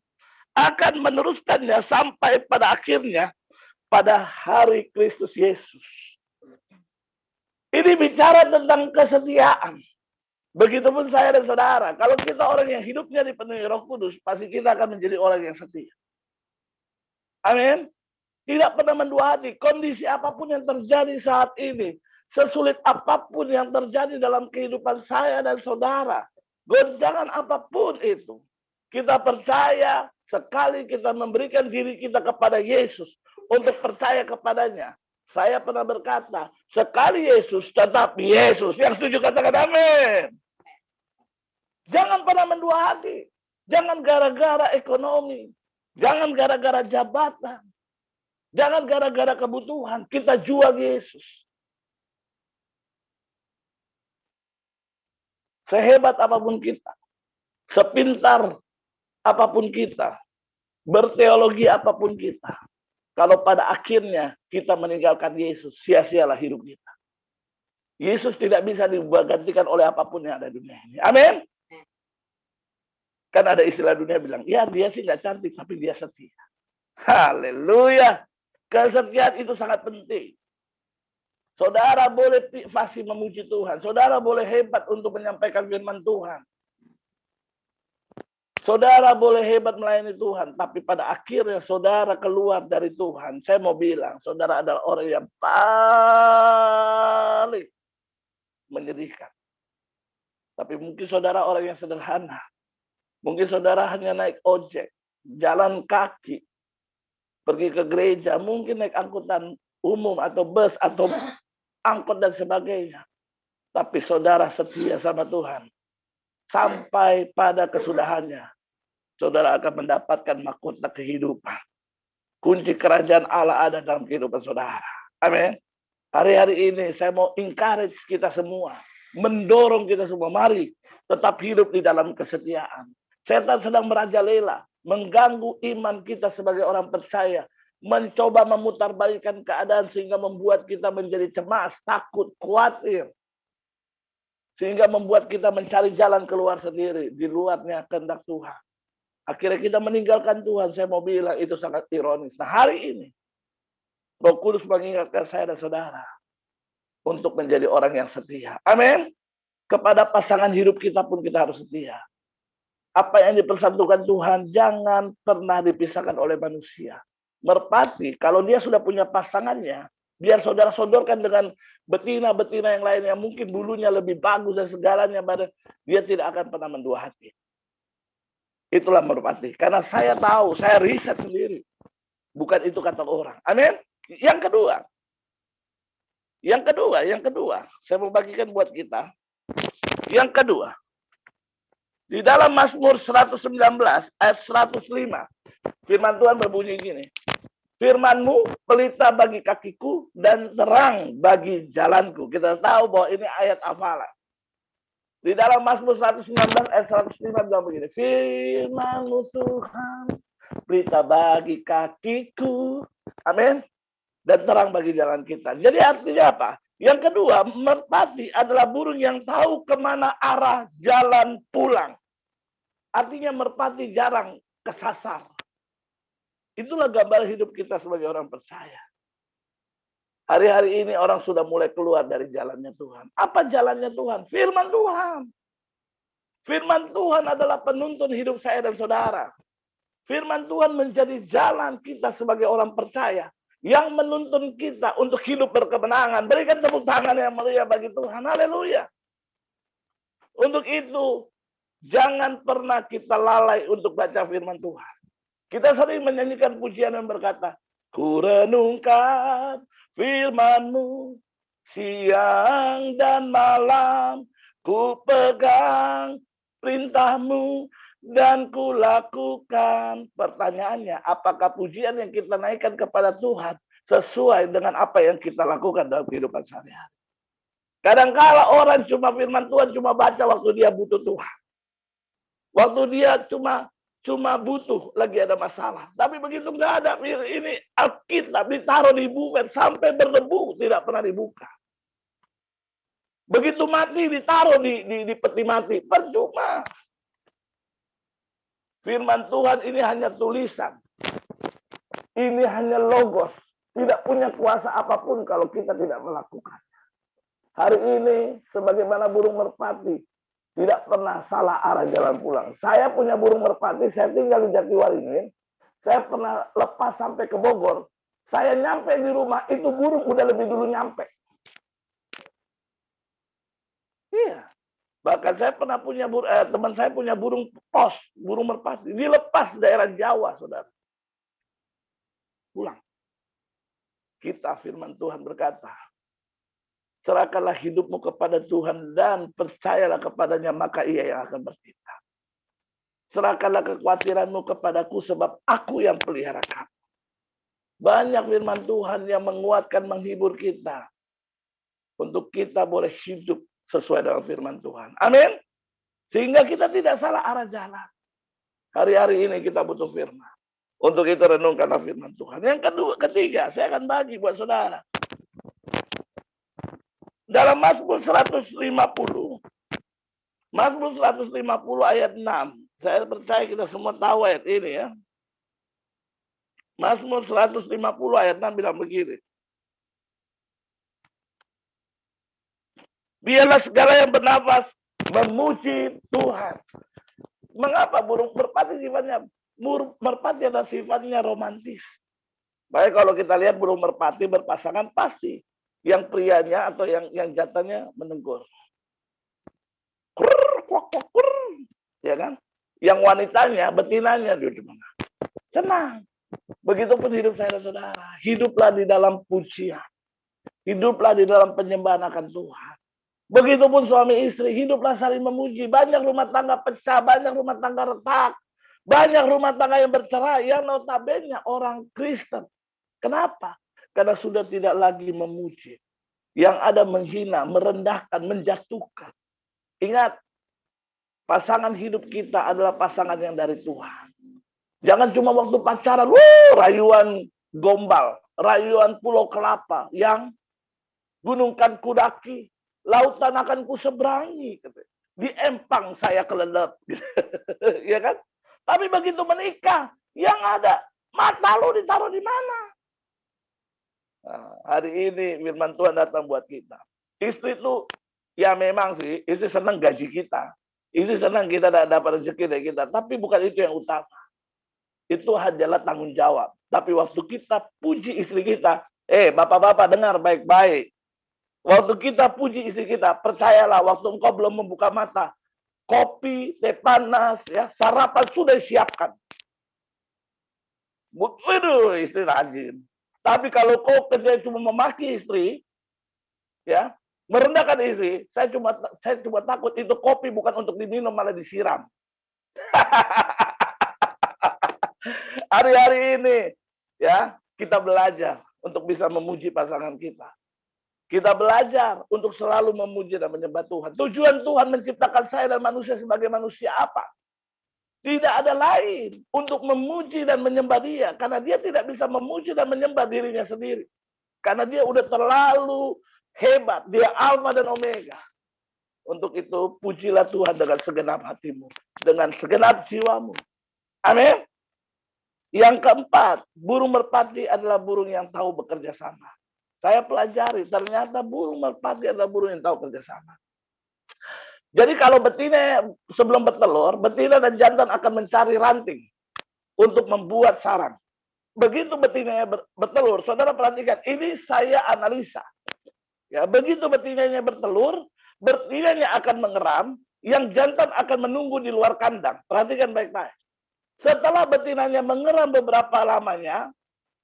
akan meneruskannya sampai pada akhirnya pada hari Kristus Yesus. Ini bicara tentang kesetiaan. Begitupun saya dan saudara, kalau kita orang yang hidupnya dipenuhi Roh Kudus, pasti kita akan menjadi orang yang setia. Amin. Tidak pernah mendua hati. Kondisi apapun yang terjadi saat ini, sesulit apapun yang terjadi dalam kehidupan saya dan saudara, goncangan apapun itu, kita percaya sekali kita memberikan diri kita kepada Yesus untuk percaya kepadanya. Saya pernah berkata, sekali Yesus tetap Yesus. Yang setuju katakan amin. Jangan pernah mendua hati. Jangan gara-gara ekonomi. Jangan gara-gara jabatan. Jangan gara-gara kebutuhan. Kita jual Yesus. Sehebat apapun kita. Sepintar apapun kita. Berteologi apapun kita. Kalau pada akhirnya kita meninggalkan Yesus, sia-sialah hidup kita. Yesus tidak bisa digantikan oleh apapun yang ada di dunia ini. Amin. Kan ada istilah dunia bilang, ya dia sih nggak cantik, tapi dia setia. Haleluya. Kesetiaan itu sangat penting. Saudara boleh fasih memuji Tuhan. Saudara boleh hebat untuk menyampaikan firman Tuhan. Saudara boleh hebat melayani Tuhan, tapi pada akhirnya saudara keluar dari Tuhan. Saya mau bilang, saudara adalah orang yang paling menyedihkan. Tapi mungkin saudara orang yang sederhana. Mungkin saudara hanya naik ojek, jalan kaki, pergi ke gereja, mungkin naik angkutan umum atau bus atau angkot dan sebagainya. Tapi saudara setia sama Tuhan. Sampai pada kesudahannya, saudara akan mendapatkan mahkota kehidupan. Kunci kerajaan Allah ada dalam kehidupan saudara. Amin. Hari-hari ini saya mau encourage kita semua. Mendorong kita semua. Mari tetap hidup di dalam kesetiaan. Setan sedang merajalela. Mengganggu iman kita sebagai orang percaya. Mencoba memutarbalikkan keadaan sehingga membuat kita menjadi cemas, takut, khawatir. Sehingga membuat kita mencari jalan keluar sendiri. Di luarnya kehendak Tuhan. Akhirnya kita meninggalkan Tuhan. Saya mau bilang itu sangat ironis. Nah hari ini, Roh Kudus mengingatkan saya dan saudara untuk menjadi orang yang setia. Amin. Kepada pasangan hidup kita pun kita harus setia. Apa yang dipersatukan Tuhan jangan pernah dipisahkan oleh manusia. Merpati, kalau dia sudah punya pasangannya, biar saudara sodorkan dengan betina-betina yang lain yang mungkin bulunya lebih bagus dan segalanya, dia tidak akan pernah mendua hati. Itulah merpati. Karena saya tahu, saya riset sendiri. Bukan itu kata orang. Amin. Yang kedua. Saya mau bagikan buat kita. Yang kedua. Di dalam Mazmur 119 ayat 105. Firman Tuhan berbunyi gini. Firman-Mu pelita bagi kakiku dan terang bagi jalanku. Kita tahu bahwa ini ayat hafalan. Di dalam Mazmur 119 ayat 105 bilang begini. Firman-Mu Tuhan, pelita bagi kakiku. Amin. dan terang bagi jalan kita. Jadi artinya apa? Yang kedua, merpati adalah burung yang tahu kemana arah jalan pulang. Artinya merpati jarang kesasar. Itulah gambar hidup kita sebagai orang percaya. Hari-hari ini orang sudah mulai keluar dari jalannya Tuhan. Apa jalannya Tuhan? Firman Tuhan. Firman Tuhan adalah penuntun hidup saya dan saudara. Firman Tuhan menjadi jalan kita sebagai orang percaya. Yang menuntun kita untuk hidup berkemenangan. Berikan tepuk tangan yang meriah bagi Tuhan. Haleluya. Untuk itu, jangan pernah kita lalai untuk baca firman Tuhan. Kita sering menyanyikan pujian yang berkata, ku renungkan firman-Mu siang dan malam, ku pegang perintah-Mu dan ku lakukan. Pertanyaannya, apakah pujian yang kita naikkan kepada Tuhan sesuai dengan apa yang kita lakukan dalam kehidupan sehari-hari? Kadang-kala orang cuma firman Tuhan cuma baca waktu dia butuh Tuhan. Waktu dia cuma butuh lagi ada masalah. Tapi begitu nggak ada, ini Alkitab ditaruh di buku sampai berdebu tidak pernah dibuka. Begitu mati ditaruh di peti mati, percuma. Firman Tuhan ini hanya tulisan. Ini hanya logos. Tidak punya kuasa apapun kalau kita tidak melakukannya. Hari ini, sebagaimana burung merpati, tidak pernah salah arah jalan pulang. Saya punya burung merpati, saya tinggal di Jatiwaringin. Saya pernah lepas sampai ke Bogor. Saya nyampe di rumah, itu burung udah lebih dulu nyampe. Iya. Bahkan saya pernah punya teman saya punya burung pos, burung merpati. Dilepas daerah Jawa, saudara. Pulang. Kita firman Tuhan berkata, serahkanlah hidupmu kepada Tuhan dan percayalah kepadanya, maka ia yang akan bertindak. Serahkanlah kekhawatiranmu kepadaku sebab aku yang pelihara kamu. Banyak firman Tuhan yang menguatkan, menghibur kita. Untuk kita boleh hidup sesuai dengan firman Tuhan. Amin. Sehingga kita tidak salah arah jalan. Hari-hari ini kita butuh firman. Untuk itu renungkanlah firman Tuhan. Yang ketiga, saya akan bagi buat saudara. Dalam Mazmur 150. Mazmur 150 ayat 6. Saya percaya kita semua tahu ayat ini ya. Mazmur 150 ayat 6 bilang begini. Biarlah segala yang bernafas memuji Tuhan. Mengapa burung merpati sifatnya? Merpati adalah sifatnya romantis. Baik kalau kita lihat burung merpati berpasangan pasti yang prianya atau yang jantannya menegur. Kurr, kuak, kuak, kurr. Ya kan? Yang wanitanya, betinanya dia cuma senang. Begitupun hidup saya dan saudara. Hiduplah di dalam pujian. Hiduplah di dalam penyembahan akan Tuhan. Begitupun suami istri, hiduplah saling memuji. Banyak rumah tangga pecah, banyak rumah tangga retak. Banyak rumah tangga yang bercerai, yang notabene orang Kristen. Kenapa? Karena sudah tidak lagi memuji. Yang ada menghina, merendahkan, menjatuhkan. Ingat, pasangan hidup kita adalah pasangan yang dari Tuhan. Jangan cuma waktu pacaran, rayuan gombal, rayuan pulau kelapa, yang gunungkan kudaki, lautan akan kuseberangi. Di empang saya kelelep. Ya kan? Tapi begitu menikah, yang ada, mata lu ditaruh di mana? Nah, hari ini firman Tuhan datang buat kita. Istri itu, ya memang sih, istri senang gaji kita. Istri senang kita dapat rezeki dari kita. Tapi bukan itu yang utama. Itu adalah tanggung jawab. Tapi waktu kita puji istri kita, bapak-bapak dengar baik-baik. Waktu kita puji istri kita, percayalah waktu engkau belum membuka mata, kopi, teh panas, ya, sarapan sudah disiapkan. Waduh, istri rajin. Tapi kalau kau kerja cuma memaki istri, ya, merendahkan istri, saya cuma takut itu kopi bukan untuk diminum malah disiram. Hari-hari ini, ya, kita belajar untuk bisa memuji pasangan kita. Kita belajar untuk selalu memuji dan menyembah Tuhan. Tujuan Tuhan menciptakan saya dan manusia sebagai manusia apa? Tidak ada lain untuk memuji dan menyembah Dia. Karena Dia tidak bisa memuji dan menyembah dirinya sendiri. Karena dia udah terlalu hebat. Dia Alfa dan Omega. Untuk itu, pujilah Tuhan dengan segenap hatimu. Dengan segenap jiwamu. Amin. Yang keempat, burung merpati adalah burung yang tahu bekerja sama. Saya pelajari, ternyata burung merpati adalah burung yang tahu bekerja sama. Jadi kalau betina sebelum bertelur, betina dan jantan akan mencari ranting untuk membuat sarang. Begitu betinanya bertelur, saudara perhatikan, ini saya analisa. Ya, begitu betinanya bertelur, betinanya akan mengeram, yang jantan akan menunggu di luar kandang. Perhatikan baik-baik. Setelah betinanya mengeram beberapa lamanya,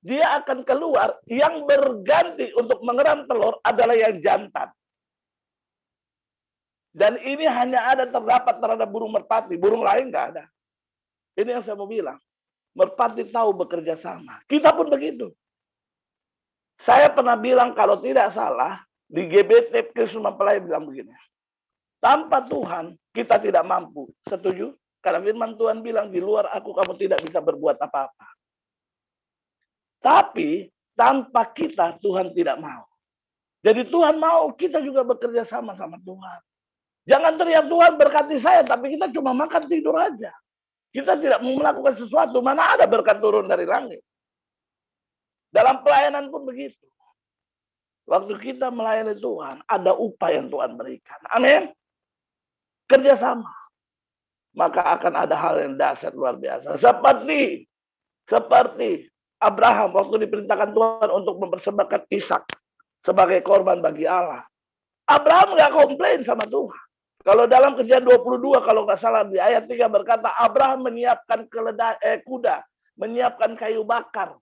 dia akan keluar, yang berganti untuk mengeram telur adalah yang jantan. Dan ini hanya ada terdapat terhadap burung merpati, burung lain nggak ada. Ini yang saya mau bilang. Merpati tahu bekerja sama. Kita pun begitu. Saya pernah bilang kalau tidak salah, di GBT Kristus Mempelai bilang begini. Tanpa Tuhan, kita tidak mampu. Setuju? Karena firman Tuhan bilang, di luar aku kamu tidak bisa berbuat apa-apa. Tapi, tanpa kita, Tuhan tidak mau. Jadi Tuhan mau, kita juga bekerja sama sama Tuhan. Jangan teriak Tuhan berkati saya, tapi kita cuma makan tidur aja. Kita tidak mau melakukan sesuatu, mana ada berkat turun dari langit. Dalam pelayanan pun begitu. Waktu kita melayani Tuhan, ada upah yang Tuhan berikan. Amin. Kerjasama. Maka akan ada hal yang dahsyat luar biasa. Seperti Abraham waktu diperintahkan Tuhan untuk mempersembahkan Ishak sebagai korban bagi Allah. Abraham nggak komplain sama Tuhan. Kalau dalam Kejadian 22, kalau nggak salah di ayat 3 berkata, Abraham menyiapkan kuda, menyiapkan kayu bakar.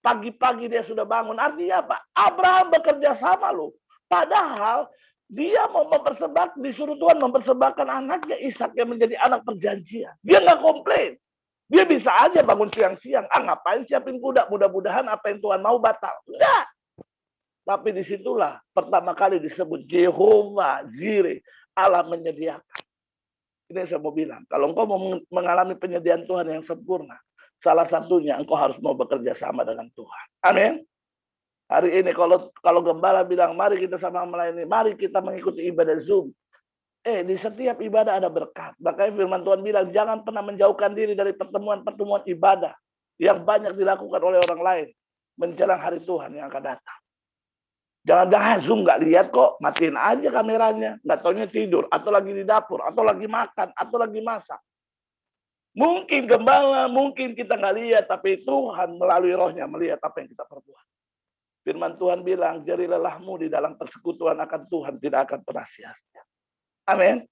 Pagi-pagi dia sudah bangun. Artinya apa? Abraham bekerja sama loh. Padahal dia mau mempersembahkan, disuruh Tuhan mempersembahkan anaknya Ishak yang menjadi anak perjanjian. Dia nggak komplain. Dia bisa aja bangun siang-siang. Ngapain siapin kuda? Mudah-mudahan apa yang Tuhan mau batal. Enggak. Tapi disitulah pertama kali disebut Jehovah Jireh. Allah menyediakan. Ini yang saya mau bilang. Kalau engkau mau mengalami penyediaan Tuhan yang sempurna, salah satunya engkau harus mau bekerja sama dengan Tuhan. Amin. Hari ini kalau gembala bilang, mari kita sama melayani, mari kita mengikuti ibadah Zoom. Di setiap ibadah ada berkat. Makanya firman Tuhan bilang, jangan pernah menjauhkan diri dari pertemuan-pertemuan ibadah yang banyak dilakukan oleh orang lain menjelang hari Tuhan yang akan datang. Jangan-jangan Zoom nggak lihat kok, matiin aja kameranya. Nggak taunya tidur, atau lagi di dapur, atau lagi makan, atau lagi masak. Mungkin gembala, mungkin kita nggak lihat, tapi Tuhan melalui rohnya melihat apa yang kita perbuat. Firman Tuhan bilang, jari lelahmu di dalam persekutuan akan Tuhan tidak akan pernah sia-sia. Amin.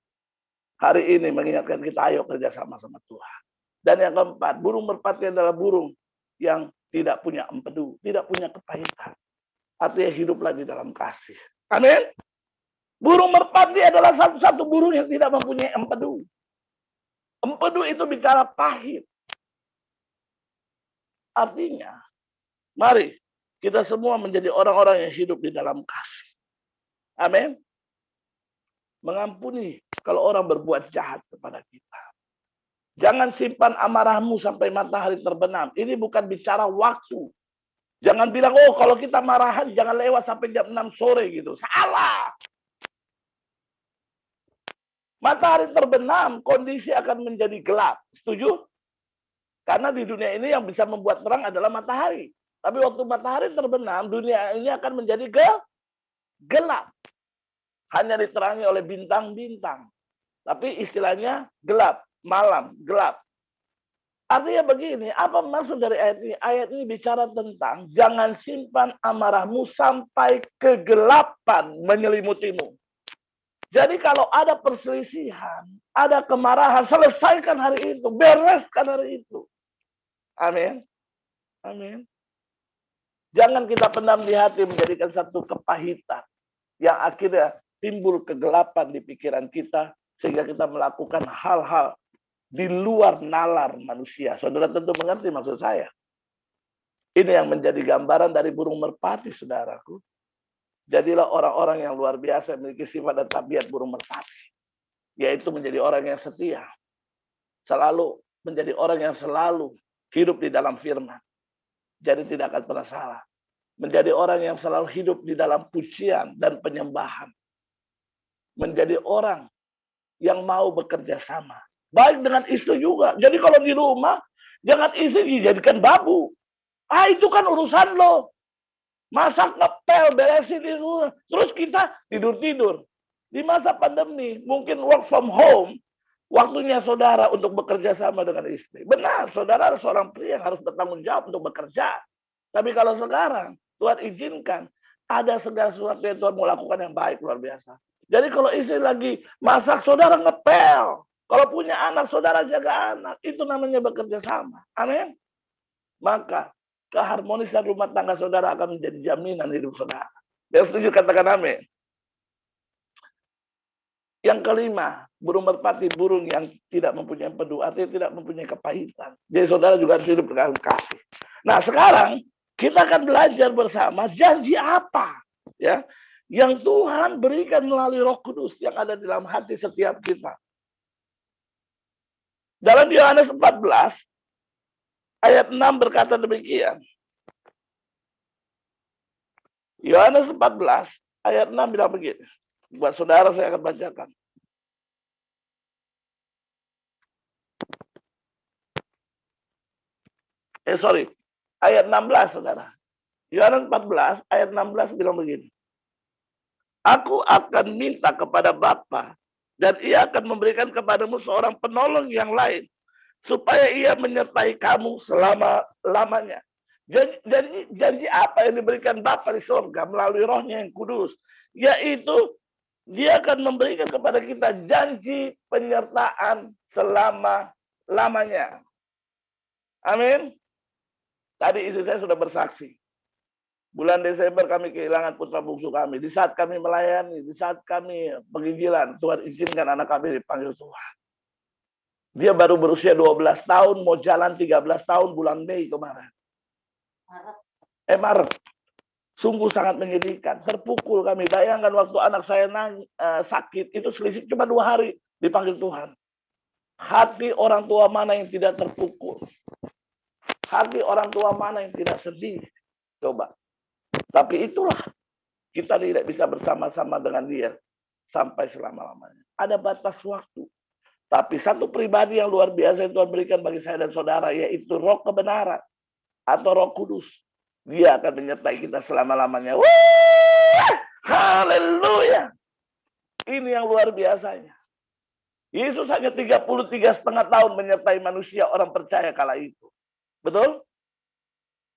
Hari ini mengingatkan kita, ayo kerjasama sama Tuhan. Dan yang keempat, burung merpati adalah burung yang tidak punya empedu, tidak punya kepahitan. Artinya hiduplah di dalam kasih. Amin. Burung merpati adalah satu-satu burung yang tidak mempunyai empedu. Empedu itu bicara pahit. Artinya, mari kita semua menjadi orang-orang yang hidup di dalam kasih. Amin. Mengampuni kalau orang berbuat jahat kepada kita. Jangan simpan amarahmu sampai matahari terbenam. Ini bukan bicara waktu. Jangan bilang, oh kalau kita marahan jangan lewat sampai jam 6 sore gitu. Salah. Matahari terbenam, kondisi akan menjadi gelap. Setuju? Karena di dunia ini yang bisa membuat terang adalah matahari. Tapi waktu matahari terbenam, dunia ini akan menjadi gelap. Hanya diterangi oleh bintang-bintang. Tapi istilahnya gelap, malam, gelap. Artinya begini, apa maksud dari ayat ini? Ayat ini bicara tentang jangan simpan amarahmu sampai kegelapan menyelimutimu. Jadi kalau ada perselisihan, ada kemarahan, selesaikan hari itu, bereskan hari itu. Amin. Amin. Jangan kita pendam di hati menjadikan satu kepahitan yang akhirnya timbul kegelapan di pikiran kita sehingga kita melakukan hal-hal di luar nalar manusia. Saudara tentu mengerti maksud saya. Ini yang menjadi gambaran dari burung merpati, saudaraku. Jadilah orang-orang yang luar biasa memiliki sifat dan tabiat burung merpati. Yaitu menjadi orang yang setia. Selalu menjadi orang yang selalu hidup di dalam firman. Jadi tidak akan pernah salah. Menjadi orang yang selalu hidup di dalam pujian dan penyembahan. Menjadi orang yang mau bekerja sama. Baik dengan istri juga. Jadi kalau di rumah, jangan istri dijadikan babu. Itu kan urusan lo. Masak, ngepel, beresin di rumah. Terus kita tidur-tidur. Di masa pandemi, mungkin work from home, waktunya saudara untuk bekerja sama dengan istri. Benar, saudara seorang pria yang harus bertanggung jawab untuk bekerja. Tapi kalau sekarang, Tuhan izinkan, ada segala sesuatu yang Tuhan mau lakukan yang baik, luar biasa. Jadi kalau istri lagi masak, saudara ngepel. Kalau punya anak, saudara jaga anak. Itu namanya bekerja sama. Amin. Maka keharmonisan rumah tangga saudara akan menjadi jaminan hidup saudara. Yang setuju katakan amin. Yang kelima, burung merpati, burung yang tidak mempunyai empedu, artinya tidak mempunyai kepahitan. Jadi saudara juga harus hidup dengan kasih. Nah sekarang kita akan belajar bersama janji apa ya yang Tuhan berikan melalui Roh Kudus yang ada di dalam hati setiap kita. Dalam Yohanes 14 ayat 6 berkata demikian. Yohanes 14 ayat 6 bilang begini. Buat saudara saya akan bacakan. Ayat 16 saudara. Yohanes 14 ayat 16 bilang begini. Aku akan minta kepada Bapa dan ia akan memberikan kepadamu seorang penolong yang lain supaya ia menyertai kamu selama-lamanya. Janji apa yang diberikan Bapa di surga melalui Rohnya yang kudus, yaitu dia akan memberikan kepada kita janji penyertaan selama-lamanya. Amin. Tadi istri saya sudah bersaksi. Bulan Desember kami kehilangan putra bungsu kami. Di saat kami melayani, di saat kami penginjilan, Tuhan izinkan anak kami dipanggil Tuhan. Dia baru berusia 12 tahun, mau jalan 13 tahun bulan Mei kemarin. Maret. Sungguh sangat menyedihkan. Terpukul kami. Bayangkan waktu anak saya sakit, itu selisih cuma 2 hari dipanggil Tuhan. Hati orang tua mana yang tidak terpukul? Hati orang tua mana yang tidak sedih? Coba. Tapi itulah, kita tidak bisa bersama-sama dengan dia sampai selama-lamanya. Ada batas waktu. Tapi satu pribadi yang luar biasa yang Tuhan berikan bagi saya dan saudara, yaitu Roh kebenaran atau Roh Kudus. Dia akan menyertai kita selama-lamanya. Haleluya. Ini yang luar biasanya. Yesus hanya 33,5 tahun menyertai manusia orang percaya kala itu. Betul?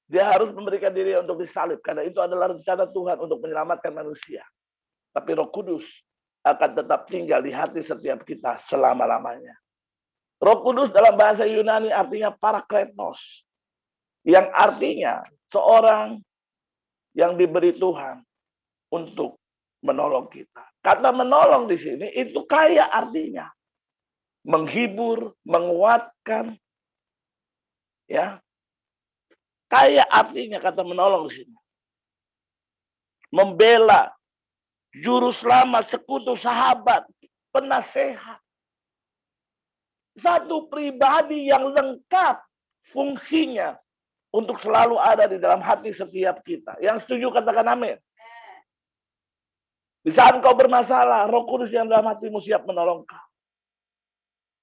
Dia harus memberikan diri untuk disalib. Karena itu adalah rencana Tuhan untuk menyelamatkan manusia. Tapi Roh Kudus akan tetap tinggal di hati setiap kita selama-lamanya. Roh Kudus dalam bahasa Yunani artinya parakletos. Yang artinya seorang yang diberi Tuhan untuk menolong kita. Kata menolong di sini itu kaya artinya. Menghibur, menguatkan. Ya. Kaya artinya kata menolong di sini. Membela, juru selamat, sekutu, sahabat, penasehat. Satu pribadi yang lengkap fungsinya untuk selalu ada di dalam hati setiap kita. Yang setuju katakan amin. Di saat engkau bermasalah, Roh Kudus yang dalam hatimu siap menolong kau.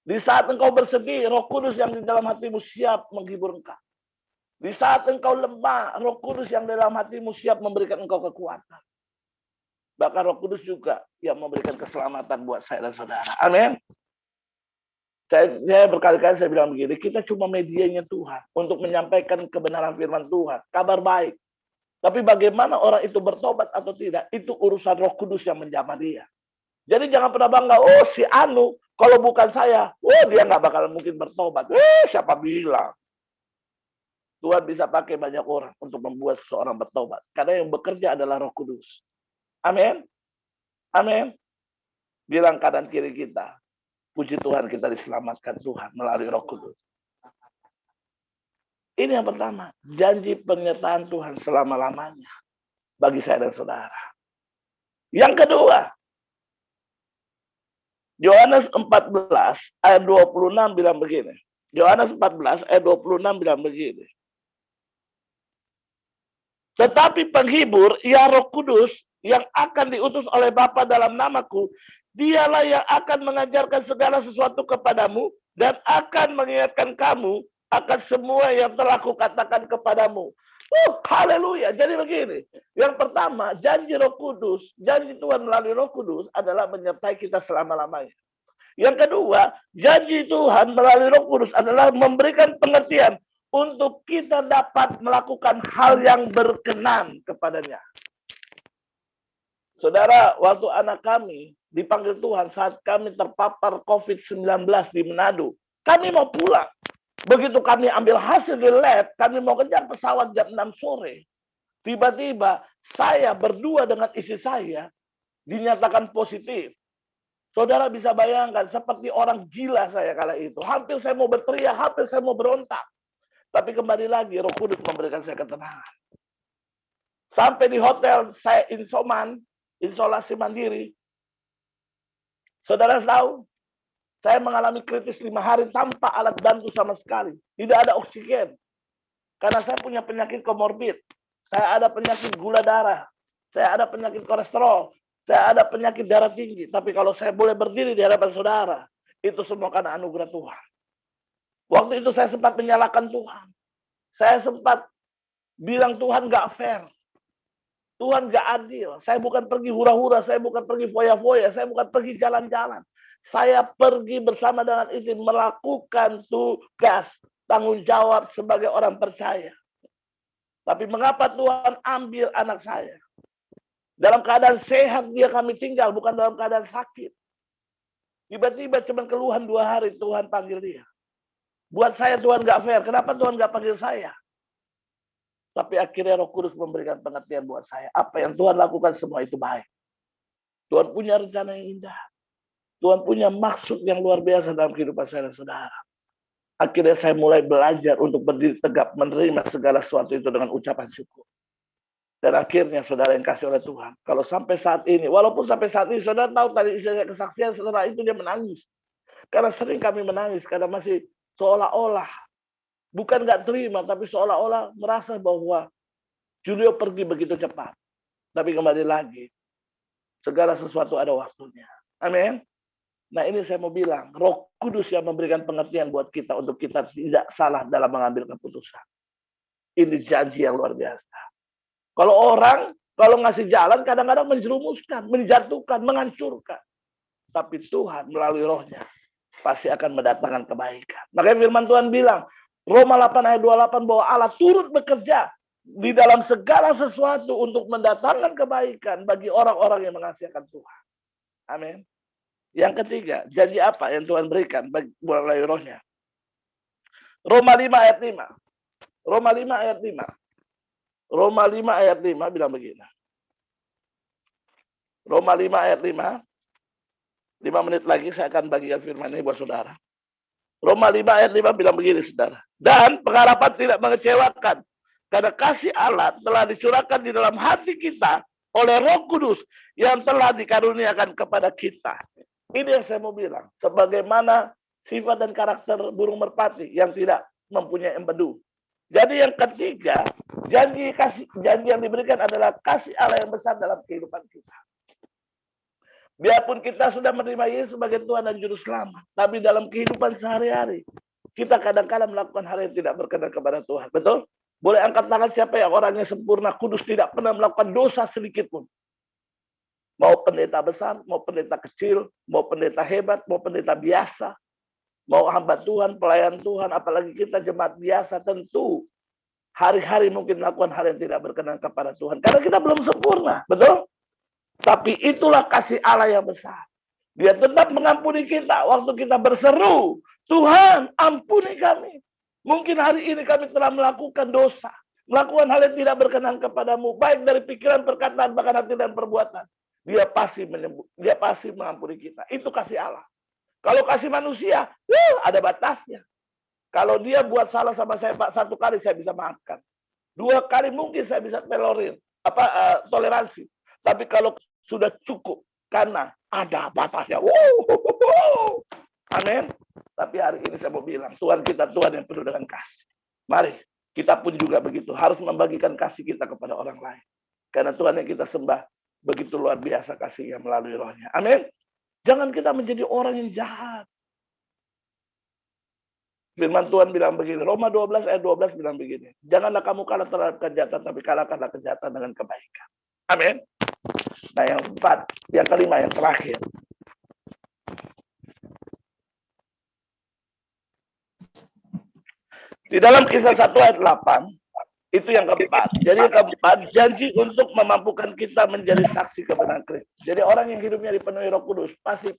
Di saat engkau bersedih, Roh Kudus yang di dalam hatimu siap menghibur engkau. Di saat engkau lemah, Roh Kudus yang dalam hatimu siap memberikan engkau kekuatan. Bahkan Roh Kudus juga yang memberikan keselamatan buat saya dan saudara. Amin. Saya berkali-kali saya bilang begini, kita cuma medianya Tuhan untuk menyampaikan kebenaran firman Tuhan, kabar baik. Tapi bagaimana orang itu bertobat atau tidak, itu urusan Roh Kudus yang menjamah dia. Jadi jangan pernah bangga, oh si Anu, kalau bukan saya, dia nggak bakal mungkin bertobat. Siapa bilang? Tuhan bisa pakai banyak orang untuk membuat seseorang bertobat. Karena yang bekerja adalah Roh Kudus. Amin. Amin. Bilang kanan kiri kita. Puji Tuhan kita diselamatkan Tuhan melalui Roh Kudus. Ini yang pertama. Janji penyertaan Tuhan selama-lamanya. Bagi saya dan saudara. Yang kedua. Yohanes 14 ayat 26 bilang begini. Yohanes 14 ayat 26 bilang begini. Tetapi penghibur, ya Roh Kudus, yang akan diutus oleh Bapa dalam namaku, dialah yang akan mengajarkan segala sesuatu kepadamu dan akan mengingatkan kamu akan semua yang telah kukatakan kepadamu. Haleluya. Jadi begini, yang pertama, janji Roh Kudus, janji Tuhan melalui Roh Kudus adalah menyertai kita selama-lamanya. Yang kedua, janji Tuhan melalui Roh Kudus adalah memberikan pengertian untuk kita dapat melakukan hal yang berkenan kepadanya. Saudara, waktu anak kami dipanggil Tuhan saat kami terpapar COVID-19 di Manado, kami mau pulang. Begitu kami ambil hasil di lab, kami mau kejar pesawat jam 6 sore. Tiba-tiba saya berdua dengan istri saya dinyatakan positif. Saudara bisa bayangkan seperti orang gila saya kala itu. Hampir saya mau berteriak, hampir saya mau berontak. Tapi kembali lagi, Roh Kudus memberikan saya ketenangan. Sampai di hotel, saya isoman, isolasi mandiri. Saudara tahu, saya mengalami kritis 5 hari tanpa alat bantu sama sekali. Tidak ada oksigen. Karena saya punya penyakit komorbid. Saya ada penyakit gula darah. Saya ada penyakit kolesterol. Saya ada penyakit darah tinggi. Tapi kalau saya boleh berdiri di hadapan saudara, itu semua karena anugerah Tuhan. Waktu itu saya sempat menyalahkan Tuhan. Saya sempat bilang Tuhan gak fair. Tuhan gak adil. Saya bukan pergi hura-hura. Saya bukan pergi foya-foya. Saya bukan pergi jalan-jalan. Saya pergi bersama dengan istri melakukan tugas tanggung jawab sebagai orang percaya. Tapi mengapa Tuhan ambil anak saya? Dalam keadaan sehat dia kami tinggal, bukan dalam keadaan sakit. Tiba-tiba cuma keluhan 2 hari Tuhan panggil dia. Buat saya Tuhan gak fair. Kenapa Tuhan gak panggil saya? Tapi akhirnya Roh Kudus memberikan pengertian buat saya. Apa yang Tuhan lakukan semua itu baik. Tuhan punya rencana yang indah. Tuhan punya maksud yang luar biasa dalam kehidupan saya dan saudara. Akhirnya saya mulai belajar untuk berdiri tegap menerima segala sesuatu itu dengan ucapan syukur. Dan akhirnya saudara yang kasih oleh Tuhan. Kalau sampai saat ini, walaupun sampai saat ini saudara tahu tadi saya kesaksian setelah itu dia menangis. Karena sering kami menangis karena masih seolah-olah bukan nggak terima, tapi seolah-olah merasa bahwa Julio pergi begitu cepat. Tapi kembali lagi, segala sesuatu ada waktunya. Amin. Nah ini saya mau bilang, Roh Kudus yang memberikan pengertian buat kita untuk kita tidak salah dalam mengambil keputusan. Ini janji yang luar biasa. Kalau ngasih jalan kadang-kadang menjerumuskan, menjatuhkan, menghancurkan. Tapi Tuhan melalui Rohnya pasti akan mendatangkan kebaikan. Makanya firman Tuhan bilang, Roma 8 ayat 28 bahwa Allah turut bekerja di dalam segala sesuatu untuk mendatangkan kebaikan bagi orang-orang yang mengasihi Tuhan. Amin. Yang ketiga, janji apa yang Tuhan berikan melalui Rohnya? Roma 5 ayat 5. Roma 5 ayat 5. Roma 5 ayat 5 bilang begini. Roma 5 ayat 5. 5 menit lagi saya akan bagikan firman ini buat saudara. Roma 5 ayat 5 bilang begini saudara. Dan pengharapan tidak mengecewakan. Karena kasih Allah telah dicurahkan di dalam hati kita oleh Roh Kudus yang telah dikaruniakan kepada kita. Ini yang saya mau bilang. Sebagaimana sifat dan karakter burung merpati yang tidak mempunyai empedu. Jadi yang ketiga, janji yang diberikan adalah kasih Allah yang besar dalam kehidupan kita. Biarpun kita sudah menerima Yesus sebagai Tuhan dan Juru Selamat, tapi dalam kehidupan sehari-hari, kita kadang-kadang melakukan hal yang tidak berkenan kepada Tuhan. Betul? Boleh angkat tangan siapa yang orangnya sempurna, kudus, tidak pernah melakukan dosa sedikit pun. Mau pendeta besar, mau pendeta kecil, mau pendeta hebat, mau pendeta biasa, mau hamba Tuhan, pelayan Tuhan, apalagi kita jemaat biasa, tentu hari-hari mungkin melakukan hal yang tidak berkenan kepada Tuhan. Karena kita belum sempurna, betul? Tapi itulah kasih Allah yang besar. Dia tetap mengampuni kita waktu kita berseru, Tuhan ampuni kami. Mungkin hari ini kami telah melakukan dosa, melakukan hal yang tidak berkenan kepadamu, baik dari pikiran, perkataan, bahkan hati dan perbuatan. Dia pasti mengampuni kita. Itu kasih Allah. Kalau kasih manusia, ada batasnya. Kalau dia buat salah sama saya, Pak, 1 kali saya bisa maafkan. 2 kali mungkin saya bisa toleransi. Tapi kalau sudah cukup, karena ada batasnya. Amin. Tapi hari ini saya mau bilang, Tuhan kita Tuhan yang penuh dengan kasih. Mari Kita pun juga begitu, harus membagikan kasih kita kepada orang lain. Karena Tuhan yang kita sembah begitu luar biasa kasihnya melalui rohnya. Amin. Jangan kita menjadi orang yang jahat. Firman Tuhan bilang begini, Roma 12 ayat 12 bilang begini, janganlah kamu kalah terhadap kejahatan, tapi kalahkanlah kejahatan dengan kebaikan. Amin. Nah yang keempat, yang kelima, yang terakhir. Di dalam Kisah 1 ayat 8, itu yang keempat. Jadi yang keempat, janji untuk memampukan kita menjadi saksi kebenaran Kristus. Jadi orang yang hidupnya dipenuhi Roh Kudus, pasti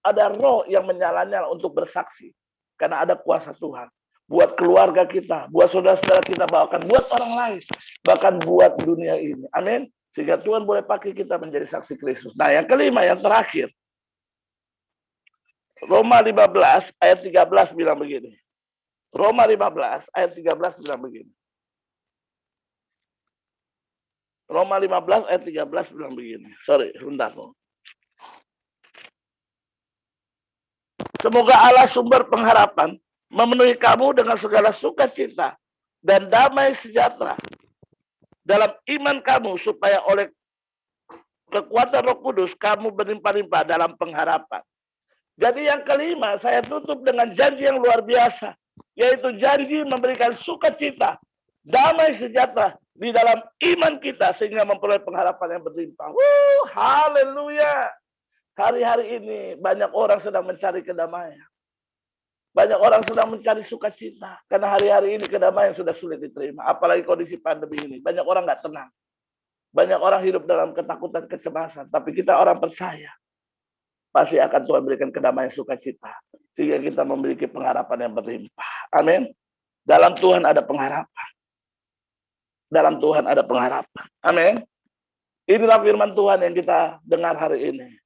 ada roh yang menyala-nyala untuk bersaksi. Karena ada kuasa Tuhan. Buat keluarga kita, buat saudara-saudara kita, bahkan buat orang lain. Bahkan buat dunia ini. Amin. Sehingga Tuhan boleh pakai kita menjadi saksi Kristus. Nah yang kelima, yang terakhir. Roma 15 ayat 13 bilang begini. Roma 15 ayat 13 bilang begini. Roma 15 ayat 13 bilang begini. Sorry, sebentar. Semoga Allah sumber pengharapan memenuhi kamu dengan segala sukacita dan damai sejahtera dalam iman kamu, supaya oleh kekuatan Roh Kudus kamu berlimpah-limpah dalam pengharapan. Jadi yang kelima, saya tutup dengan janji yang luar biasa, yaitu janji memberikan sukacita, damai sejahtera di dalam iman kita sehingga memperoleh pengharapan yang berlimpah. Haleluya. Hari-hari ini banyak orang sedang mencari kedamaian. Banyak orang sedang mencari sukacita. Karena hari-hari ini kedamaian sudah sulit diterima. Apalagi kondisi pandemi ini. Banyak orang nggak tenang. Banyak orang hidup dalam ketakutan, kecemasan. Tapi kita orang percaya. Pasti akan Tuhan berikan kedamaian sukacita. Sehingga kita memiliki pengharapan yang berlimpah. Amin. Dalam Tuhan ada pengharapan. Dalam Tuhan ada pengharapan. Amin. Inilah firman Tuhan yang kita dengar hari ini.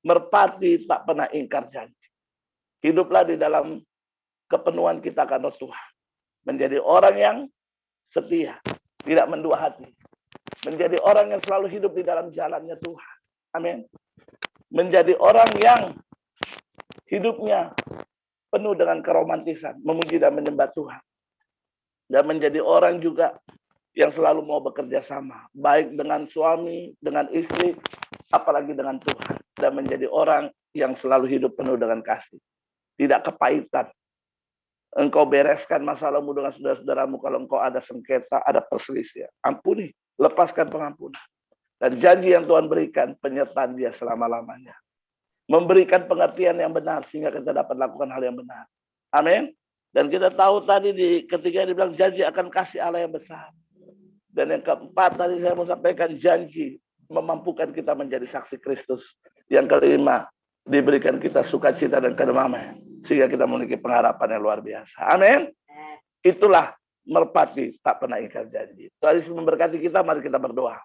Merpati tak pernah ingkar janji. Hiduplah di dalam kepenuhan kita karena Tuhan. Menjadi orang yang setia. Tidak mendua hati. Menjadi orang yang selalu hidup di dalam jalannya Tuhan. Amin. Menjadi orang yang hidupnya penuh dengan keromantisan. Memuji dan menyembah Tuhan. Dan menjadi orang juga yang selalu mau bekerja sama. Baik dengan suami, dengan istri, apalagi dengan Tuhan. Dan menjadi orang yang selalu hidup penuh dengan kasih. Tidak kepahitan. Engkau bereskan masalahmu dengan saudara-saudaramu kalau engkau ada sengketa, ada perselisihan. Ampuni, lepaskan pengampunan. Dan janji yang Tuhan berikan, penyertaan dia selama-lamanya. Memberikan pengertian yang benar sehingga kita dapat lakukan hal yang benar. Amin. Dan kita tahu tadi di ketiga dibilang janji akan kasih Allah yang besar. Dan yang keempat tadi saya mau sampaikan janji memampukan kita menjadi saksi Kristus. Yang kelima, diberikan kita sukacita dan kedamaian sehingga kita memiliki pengharapan yang luar biasa. Amin. Itulah merpati tak pernah ingkar janji. Tuhan Yesus memberkati kita, mari kita berdoa.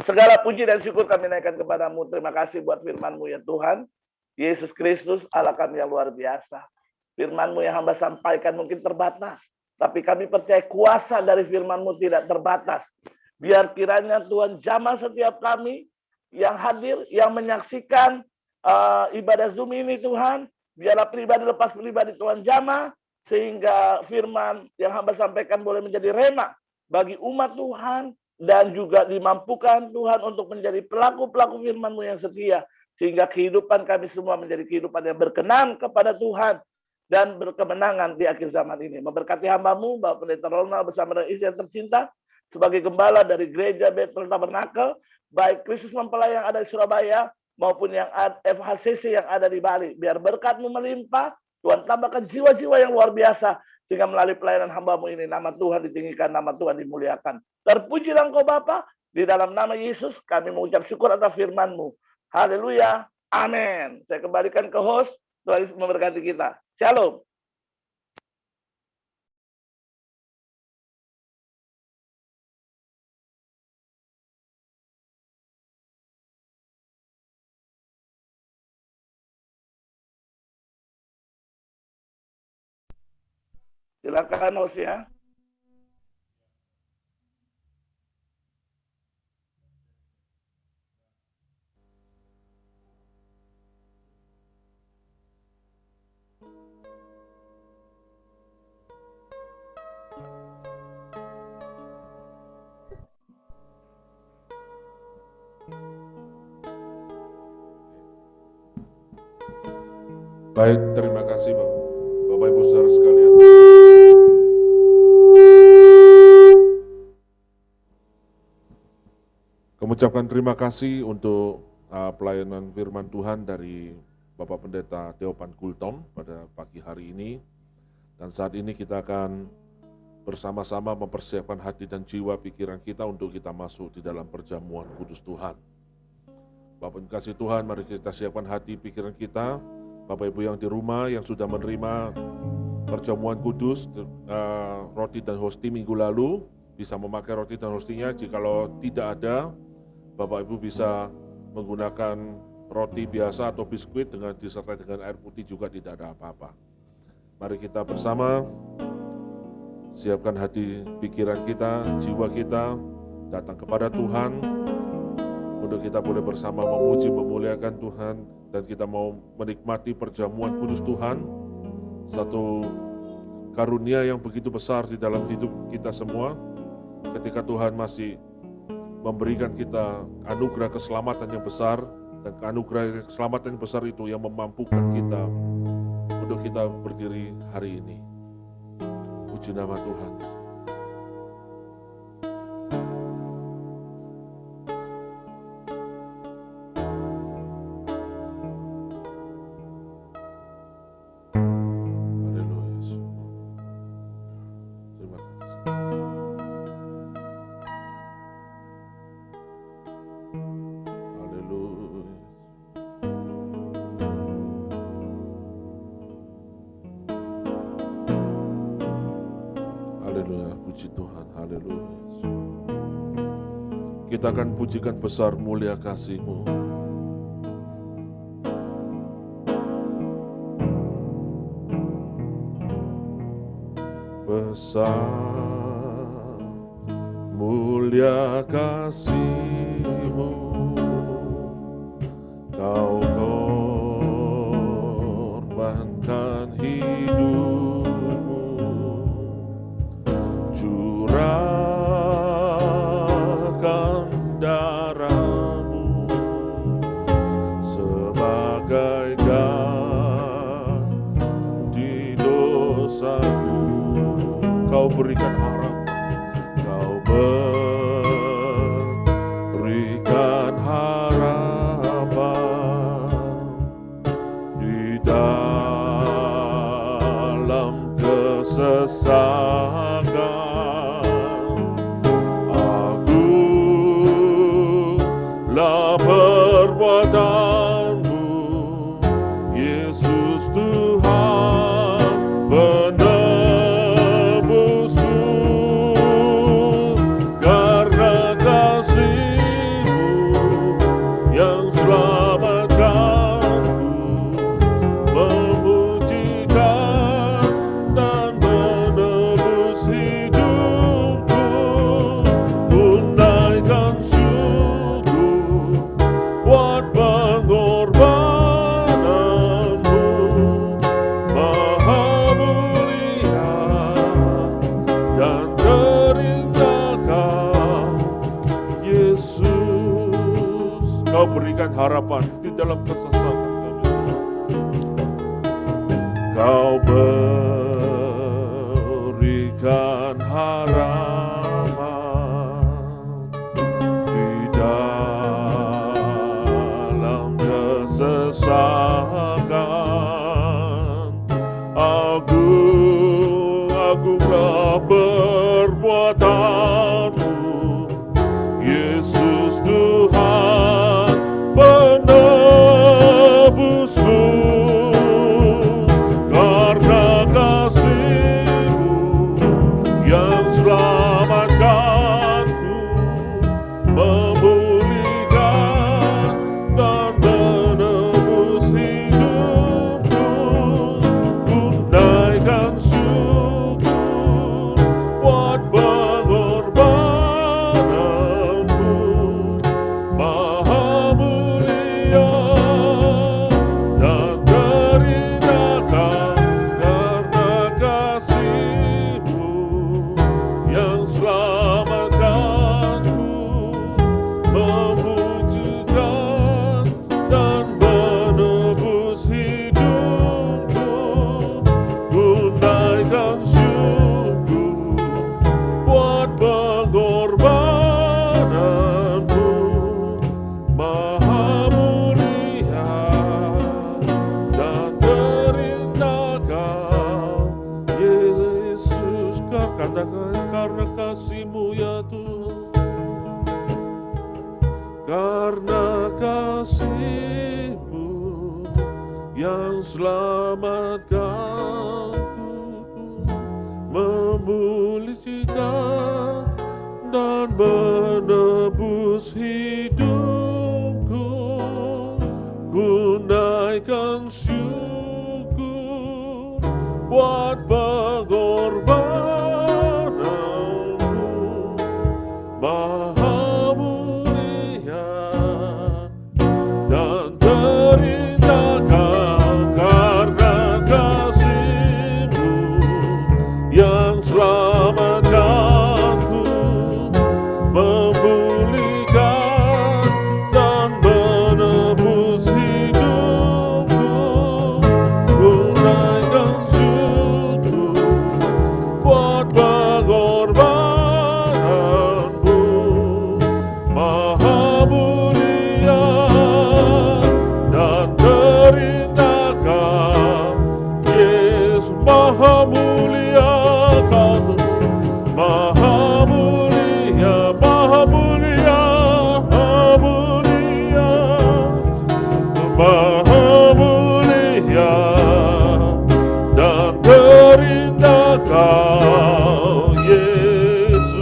Segala puji dan syukur kami naikkan kepadamu. Terima kasih buat firman-Mu ya Tuhan. Yesus Kristus, Allah kami yang luar biasa. Firman-Mu yang hamba sampaikan mungkin terbatas. Tapi kami percaya kuasa dari firman-Mu tidak terbatas. Biar kiranya Tuhan jamah setiap kami yang hadir, yang menyaksikan ibadah Zoom ini Tuhan. Biarlah pribadi lepas pribadi Tuhan jamah. Sehingga firman yang hamba sampaikan boleh menjadi rema bagi umat Tuhan. Dan juga dimampukan Tuhan untuk menjadi pelaku-pelaku firman-Mu yang setia. Sehingga kehidupan kami semua menjadi kehidupan yang berkenan kepada Tuhan. Dan berkemenangan di akhir zaman ini. Memberkati hamba-Mu, Bapak Pendeta Ronald bersama dengan istri yang tercinta. Sebagai gembala dari gereja Bethel Tabernakel. Baik Kristus Mempelai yang ada di Surabaya. Maupun yang FHCC yang ada di Bali. Biar berkat-Mu melimpah. Tuhan tambahkan jiwa-jiwa yang luar biasa. Sehingga melalui pelayanan hamba-Mu ini, nama Tuhan ditinggikan, nama Tuhan dimuliakan. Terpujilah Engkau Bapa, di dalam nama Yesus kami mengucap syukur atas firman-Mu. Haleluya, amin. Saya kembalikan ke host, Tuhan Yesus memberkati kita. Shalom. Silakan host ya. Baik, terima kasih Bapak Ibu saudara sekalian. Kami ucapkan terima kasih untuk pelayanan firman Tuhan dari Bapak Pendeta Theopan Gultom pada pagi hari ini. Dan saat ini kita akan bersama-sama mempersiapkan hati dan jiwa pikiran kita untuk kita masuk di dalam perjamuan kudus Tuhan. Bapak kasih Tuhan, mari kita siapkan hati pikiran kita. Bapak Ibu yang di rumah yang sudah menerima perjamuan kudus, roti dan hosti minggu lalu, bisa memakai roti dan hostinya. Jikalau tidak ada, Bapak Ibu bisa menggunakan roti biasa atau biskuit dengan disertai dengan air putih juga tidak ada apa-apa. Mari kita bersama siapkan hati pikiran kita, jiwa kita, datang kepada Tuhan, untuk kita boleh bersama memuji, memuliakan Tuhan, dan kita mau menikmati perjamuan kudus Tuhan, satu karunia yang begitu besar di dalam hidup kita semua, ketika Tuhan masih memberikan kita anugerah keselamatan yang besar, dan anugerah keselamatan yang besar itu yang memampukan kita untuk kita berdiri hari ini. Puji nama Tuhan. Puji Tuhan, haleluya. Kita akan pujikan besar mulia kasih-Mu. Besar mulia kasih-Mu, Kau korbankan hidup-Mu, curahkan darah-Mu sebagai ganti dosaku. Kau berikan harapan, Kau berikan harapan di dalam kesesakan. Perbuatan-Mu, Yesus Tuhan penebus-Ku, karena kasih-Mu yang selamatkan-Ku, memujikan dan menebus hidupku, tunaikan buat pengorbanan-Mu, Maha mulia dan terindah Yesus. Kau berikan harapan di dalam kesesakan kami. Kau berikan harapan di dalam kesesakan. Agunglah perbuatan-Mu, Yesus Tuhan penebus-Ku, karena kasih-Mu yang selalu karena kasih-Mu yang selamatkanku, memulihkan dan menebus hidupku, ku naikkan syukur buat pengorbananmu, Maha mulia dan terindah Kau, karena kasih-Mu yang selamatkanku, memulihkan dan menebus hidupku, ku naikkan syukur buat pengorbananmu, Maha mulia dan terindah Kau, Yesus. Maha mulia Kau, Maha mulia, Maha mulia, Maha mulia, Maha mulia dan terindah Kau, Yesus.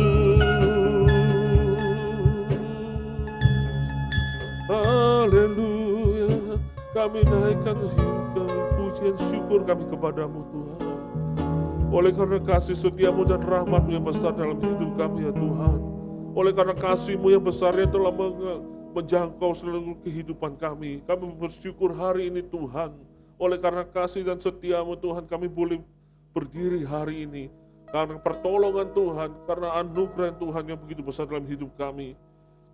Haleluya, kami naikkan hidup kami, pujian syukur kami kepadamu Tuhan. Oleh karena kasih setia-Mu dan rahmat-Mu yang besar dalam hidup kami ya Tuhan. Oleh karena kasih-Mu yang besar yang telah menjangkau seluruh kehidupan kami. Kami bersyukur hari ini Tuhan. Oleh karena kasih dan setia-Mu Tuhan, kami boleh berdiri hari ini. Karena pertolongan Tuhan, karena anugerah Tuhan yang begitu besar dalam hidup kami.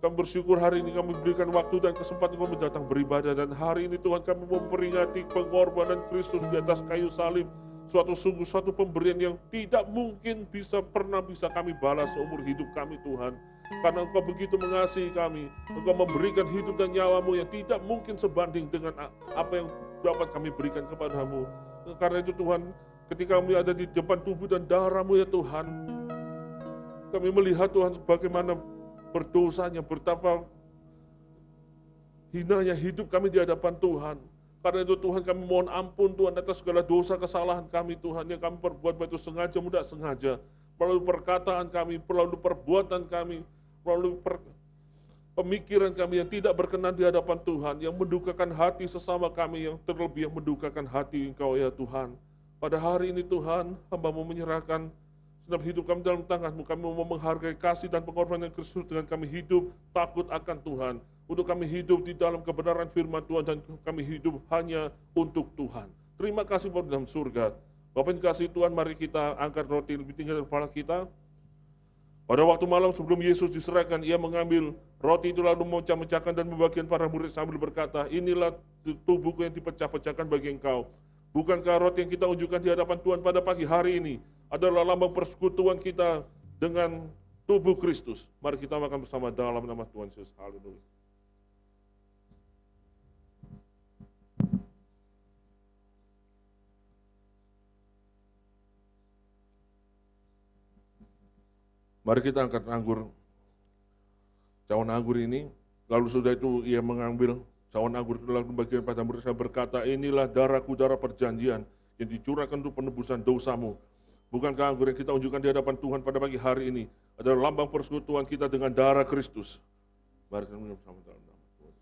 Kami bersyukur hari ini kami berikan waktu dan kesempatan kami datang beribadah. Dan hari ini Tuhan kami memperingati pengorbanan Kristus di atas kayu salib. Suatu pemberian yang tidak mungkin pernah bisa kami balas seumur hidup kami Tuhan. Karena Engkau begitu mengasihi kami, Engkau memberikan hidup dan nyawa-Mu yang tidak mungkin sebanding dengan apa yang dapat kami berikan kepadamu. Karena itu Tuhan, ketika kami ada di depan tubuh dan darah-Mu ya Tuhan, kami melihat Tuhan bagaimana berdosanya, betapa hinanya hidup kami di hadapan Tuhan. Karena itu Tuhan kami mohon ampun Tuhan atas segala dosa kesalahan kami Tuhan yang kami perbuat baik itu sengaja maupun tidak sengaja, melalui perkataan kami, melalui perbuatan kami, melalui pemikiran kami yang tidak berkenan di hadapan Tuhan, yang mendukakan hati sesama kami, yang terlebih yang mendukakan hati Engkau ya Tuhan. Pada hari ini Tuhan, hamba-Mu menyerahkan segenap hidup kami dalam tangan-Mu. Kami mau menghargai kasih dan pengorbanan Kristus dengan kami hidup takut akan Tuhan. Untuk kami hidup di dalam kebenaran firman Tuhan dan kami hidup hanya untuk Tuhan. Terima kasih Bapak dalam surga. Bapak yang kasih Tuhan, mari kita angkat roti lebih tinggi dari kepala kita. Pada waktu malam sebelum Yesus diserahkan, Ia mengambil roti itu lalu memecah-mecahkan dan membagikan para murid sambil berkata, inilah tubuhku yang dipecah-pecahkan bagi engkau. Bukankah roti yang kita unjukkan di hadapan Tuhan pada pagi hari ini adalah lambang persekutuan kita dengan tubuh Kristus? Mari kita makan bersama dalam nama Tuhan Yesus. Haleluya. Mari kita angkat cawan anggur ini. Lalu sudah itu Ia mengambil cawan anggur itu lalu membagikan pada murid dan berkata, inilah darahku, darah perjanjian yang dicurahkan untuk penebusan dosamu. Bukankah anggur yang kita unjukkan di hadapan Tuhan pada pagi hari ini adalah lambang persekutuan kita dengan darah Kristus? Mari kita minum bersama dalam nama Tuhan.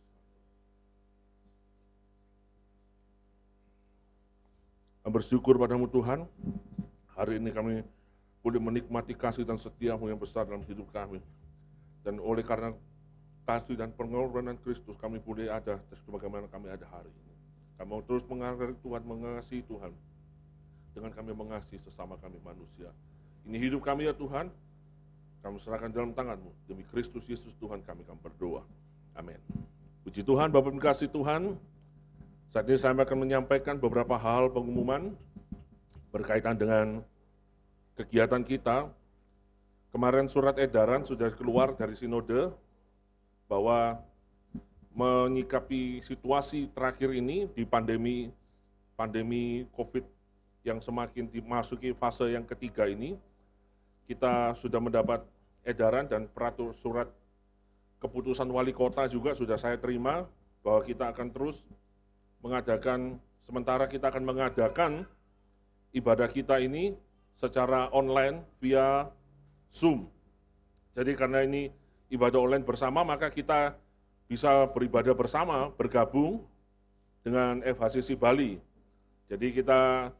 Kami bersyukur padamu Tuhan, hari ini kami boleh menikmati kasih dan setia-Mu yang besar dalam hidup kami. Dan oleh karena kasih dan pengorbanan Kristus, kami boleh ada sebagaimana kami ada hari ini. Kami mau terus menghargai Tuhan, mengasihi Tuhan, dengan kami mengasihi sesama kami manusia. Ini hidup kami ya Tuhan, kami serahkan dalam tangan-Mu. Demi Kristus Yesus Tuhan kami berdoa. Amin. Puji Tuhan, Bapak yang kasih Tuhan, saat ini saya akan menyampaikan beberapa hal pengumuman berkaitan dengan kegiatan kita. Kemarin surat edaran sudah keluar dari sinode bahwa menyikapi situasi terakhir ini di pandemi COVID yang semakin dimasuki fase yang ketiga ini, kita sudah mendapat edaran dan surat keputusan wali kota juga sudah saya terima bahwa kita akan terus mengadakan, sementara kita akan mengadakan ibadah kita ini secara online via Zoom. Jadi karena ini ibadah online bersama, maka kita bisa beribadah bersama, bergabung dengan FHCC Bali. Jadi kita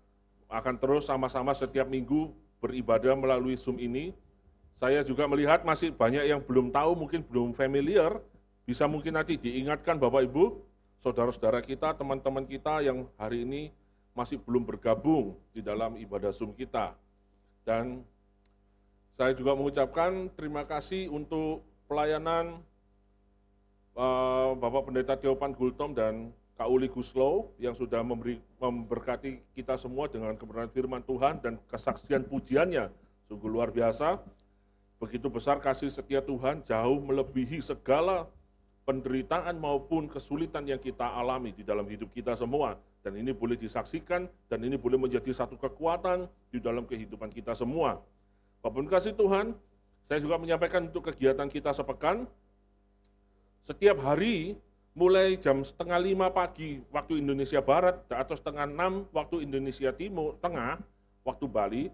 akan terus sama-sama setiap minggu beribadah melalui Zoom ini. Saya juga melihat masih banyak yang belum tahu, mungkin belum familiar, bisa mungkin nanti diingatkan Bapak Ibu, saudara-saudara kita, teman-teman kita yang hari ini masih belum bergabung di dalam ibadah Zoom kita. Dan saya juga mengucapkan terima kasih untuk pelayanan Bapak Pendeta Theopan Gultom dan Kak Uli Guslow yang sudah memberkati kita semua dengan kebenaran firman Tuhan dan kesaksian pujiannya. Sungguh luar biasa. Begitu besar kasih setia Tuhan, jauh melebihi segala penderitaan maupun kesulitan yang kita alami di dalam hidup kita semua. Dan ini boleh disaksikan, dan ini boleh menjadi satu kekuatan di dalam kehidupan kita semua. Bapak kasih Tuhan, saya juga menyampaikan untuk kegiatan kita sepekan. Setiap hari, mulai jam 4:30 pagi waktu Indonesia Barat, atau 5:30 waktu Indonesia Tengah, waktu Bali,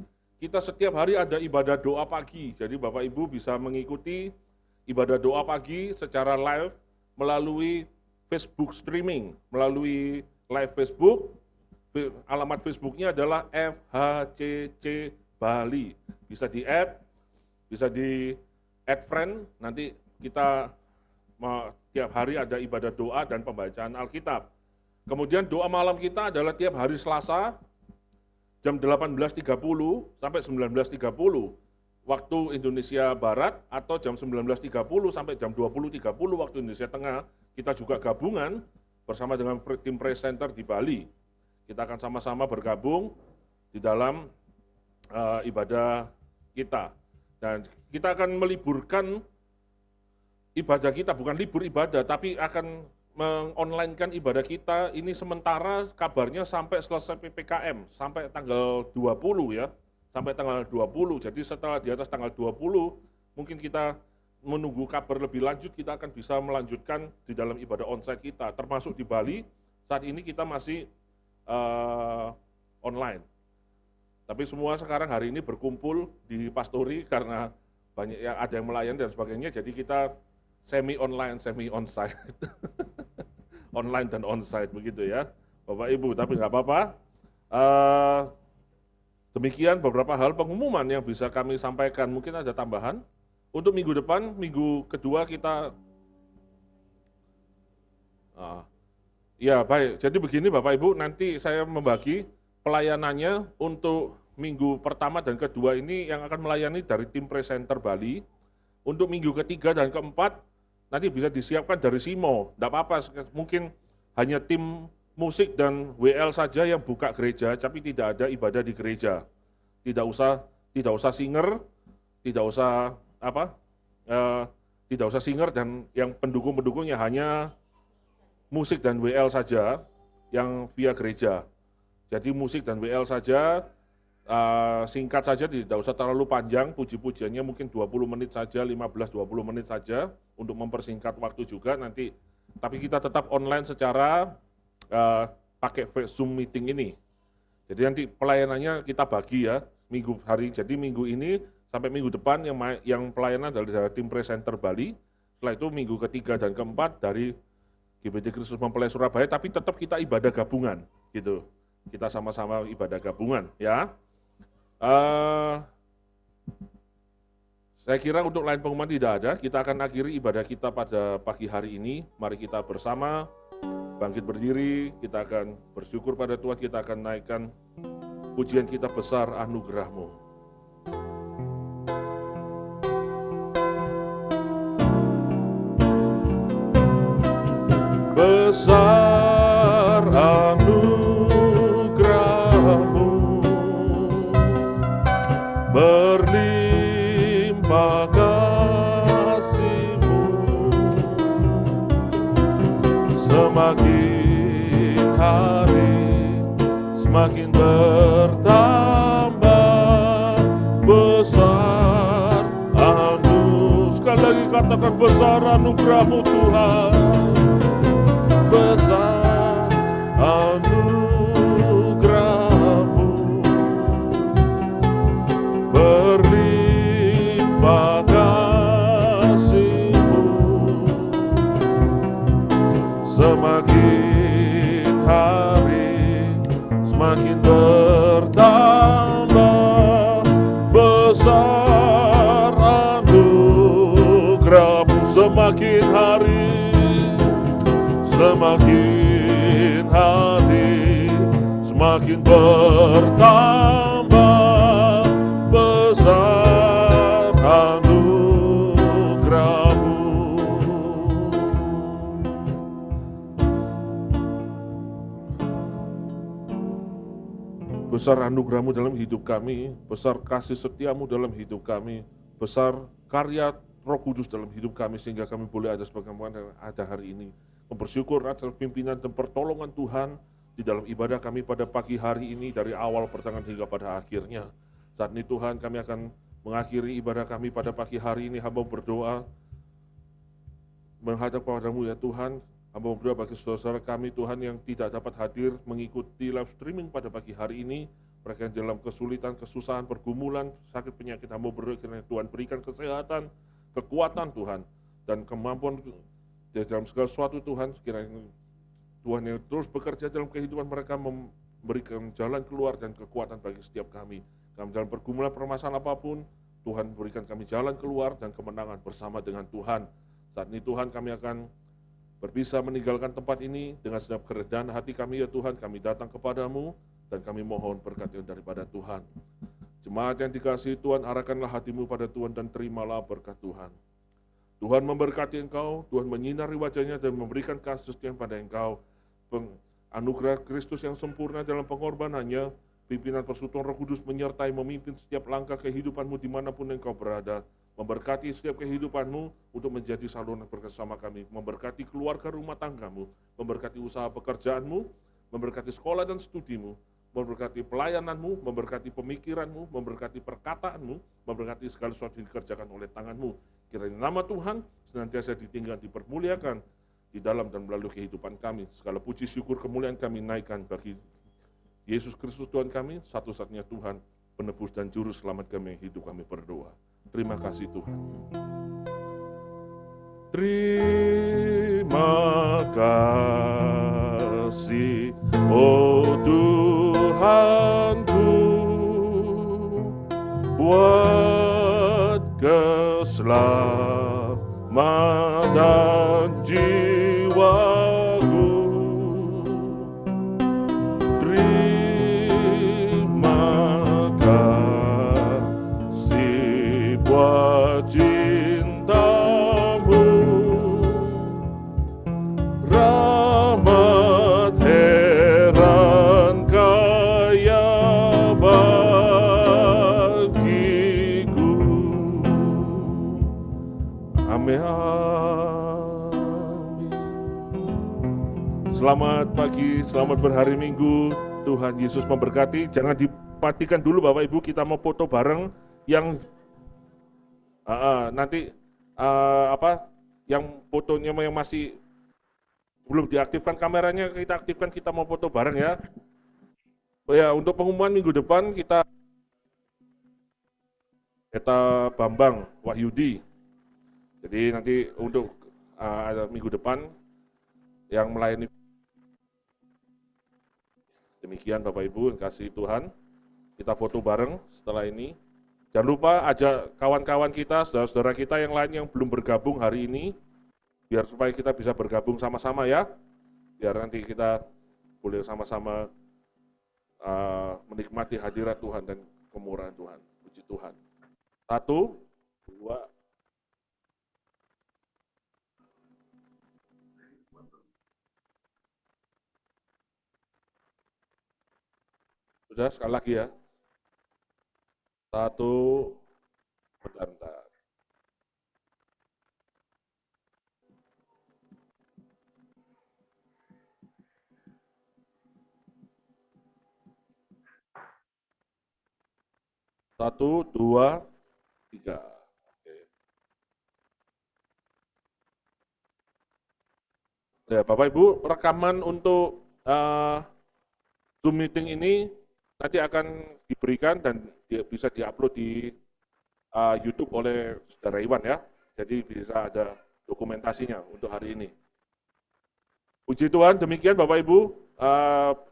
kita setiap hari ada ibadah doa pagi. Jadi Bapak Ibu bisa mengikuti ibadah doa pagi secara live melalui Facebook streaming, melalui live Facebook. Alamat Facebooknya adalah FHCC Bali. Bisa di-add, bisa di-add friend, nanti kita tiap hari ada ibadah doa dan pembacaan Alkitab. Kemudian doa malam kita adalah tiap hari Selasa, jam 18.30 sampai 19.30 waktu Indonesia Barat, atau jam 19.30 sampai jam 20.30 waktu Indonesia Tengah. Kita juga gabungan bersama dengan tim Praise Center di Bali. Kita akan sama-sama bergabung di dalam ibadah kita. Dan kita akan meliburkan ibadah kita, bukan libur ibadah, tapi akan mengonlinekan ibadah kita ini sementara kabarnya sampai selesai PPKM, sampai tanggal 20 ya, sampai tanggal 20. Jadi setelah di atas tanggal 20, mungkin kita menunggu kabar lebih lanjut, kita akan bisa melanjutkan di dalam ibadah onsite kita, termasuk di Bali. Saat ini kita masih online. Tapi semua sekarang hari ini berkumpul di Pastori karena banyak yang ada yang melayani dan sebagainya, jadi kita semi online, semi onsite. Online dan onsite begitu ya, Bapak Ibu, tapi nggak apa-apa. Demikian beberapa hal pengumuman yang bisa kami sampaikan. Mungkin ada tambahan. Untuk minggu depan, minggu kedua kita, ya baik. Jadi begini Bapak Ibu, nanti saya membagi pelayanannya untuk minggu pertama dan kedua ini yang akan melayani dari tim Presenter Bali. Untuk minggu ketiga dan keempat, nanti bisa disiapkan dari Simo, tidak apa-apa, mungkin hanya tim musik dan WL saja yang buka gereja, tapi tidak ada ibadah di gereja. Tidak usah singer, tidak usah singer dan yang pendukung-pendukungnya hanya musik dan WL saja yang via gereja. Jadi musik dan WL saja, singkat saja, tidak usah terlalu panjang, puji-pujiannya mungkin 20 menit saja, 15-20 menit saja, untuk mempersingkat waktu juga nanti. Tapi kita tetap online secara pakai Zoom meeting ini. Jadi nanti pelayanannya kita bagi ya, minggu hari, jadi minggu ini sampai minggu depan yang pelayanan dari tim Presenter Bali, setelah itu minggu ketiga dan keempat dari GBT Kristus Mempelai Surabaya, tapi tetap kita ibadah gabungan, gitu. Kita sama-sama ibadah gabungan, ya. Saya kira untuk lain pengumuman tidak ada, kita akan akhiri ibadah kita pada pagi hari ini. Mari kita bersama bangkit berdiri, kita akan bersyukur pada Tuhan, kita akan naikkan pujian kita, besar anugerah-Mu. Besar anugerah-Mu, berlimpah kasih-Mu, semakin hari semakin bertambah. Besar sekali lagi katakan besar anugerah-Mu Tuhan. Besar anugerah-Mu, berlimpah kasih-Mu, semakin hari semakin bertambah. Besar anugerah-Mu, semakin hari semakin hari semakin bertambah. Besar anugerah-Mu. Besar anugerah-Mu dalam hidup kami, besar kasih setia-Mu dalam hidup kami, besar karya Roh Kudus dalam hidup kami, sehingga kami boleh ada sebagaimana yang ada hari ini. Bersyukur atas pimpinan dan pertolongan Tuhan di dalam ibadah kami pada pagi hari ini, dari awal pertengahan hingga pada akhirnya. Saat ini Tuhan, kami akan mengakhiri ibadah kami pada pagi hari ini. Hamba berdoa menghadap kepadamu ya Tuhan. Hamba berdoa bagi saudara-saudara kami Tuhan yang tidak dapat hadir mengikuti live streaming pada pagi hari ini. Mereka yang dalam kesulitan, kesusahan, pergumulan, sakit, penyakit. Hamba berdoa kiranya Tuhan berikan kesehatan, kekuatan Tuhan, dan kemampuan dalam segala sesuatu Tuhan. Kiranya Tuhan yang terus bekerja dalam kehidupan mereka, memberikan jalan keluar dan kekuatan bagi setiap kami. Kami dalam pergumulan permasalahan apapun, Tuhan berikan kami jalan keluar dan kemenangan bersama dengan Tuhan. Saat ini Tuhan, kami akan berpisah meninggalkan tempat ini dengan segenap keredahan hati kami ya Tuhan. Kami datang kepadamu dan kami mohon berkat yang daripada Tuhan. Jemaat yang dikasihi Tuhan, arahkanlah hatimu pada Tuhan dan terimalah berkat Tuhan. Tuhan memberkati engkau, Tuhan menyinari wajahnya dan memberikan kasih setia pada engkau. Anugerah Kristus yang sempurna dalam pengorbanannya, pimpinan persekutuan Roh Kudus menyertai memimpin setiap langkah kehidupanmu dimanapun engkau berada. Memberkati setiap kehidupanmu untuk menjadi saluran bersama kami. Memberkati keluarga rumah tanggamu, memberkati usaha pekerjaanmu, memberkati sekolah dan studimu, memberkati pelayananmu, memberkati pemikiranmu, memberkati perkataanmu, memberkati segala sesuatu yang dikerjakan oleh tanganmu. Kiranya nama Tuhan senantiasa ditinggikan, dipermuliakan di dalam dan melalui kehidupan kami. Segala puji syukur kemuliaan kami naikkan bagi Yesus Kristus Tuhan kami, satu-satunya Tuhan, penebus dan juru selamat kami, hidup kami berdoa. Terima kasih Tuhan. Terima kasih, oh Tuhanku, buat keselamatan jiwaku. Terima kasih buat cintamu, rahmat heran kaya bagiku. Amin. Selamat pagi, selamat berhari Minggu. Tuhan Yesus memberkati. Jangan dimatikan dulu Bapak Ibu, kita mau foto bareng. Yang nanti yang fotonya yang masih belum diaktifkan kameranya, kita aktifkan, kita mau foto bareng ya. Oh ya, untuk pengumuman minggu depan kita Bambang Wahyudi. Jadi nanti untuk minggu depan yang melayani. Demikian Bapak Ibu yang kasih Tuhan, kita foto bareng setelah ini. Jangan lupa ajak kawan-kawan kita, saudara-saudara kita yang lain yang belum bergabung hari ini, biar supaya kita bisa bergabung sama-sama ya, biar nanti kita boleh sama-sama menikmati hadirat Tuhan dan kemurahan Tuhan. Puji Tuhan. 1, 2, sudah sekali lagi ya. 1, bentar. Satu, 2, 3. Ya, Bapak Ibu, rekaman untuk Zoom meeting ini nanti akan diberikan dan bisa diupload di YouTube oleh Saudara Iwan ya. Jadi bisa ada dokumentasinya untuk hari ini. Puji Tuhan, demikian Bapak Ibu,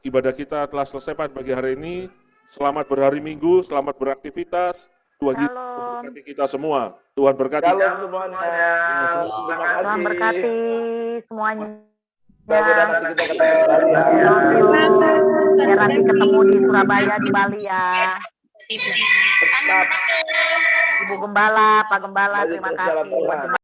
ibadah kita telah selesai pada pagi hari ini. Selamat berhari Minggu, selamat beraktivitas. Tuhan Yesus memberkati kita semua. Tuhan berkati. Shalom semuanya. Terima kasih. Tuhan berkati semuanya. Sampai nanti kita ketemu kembali ya. Biar nanti ketemu di Surabaya, di Bali ya. Tetap Ibu Gembala, Pak Gembala, Mari terima terus dalam kasih. Tuhan.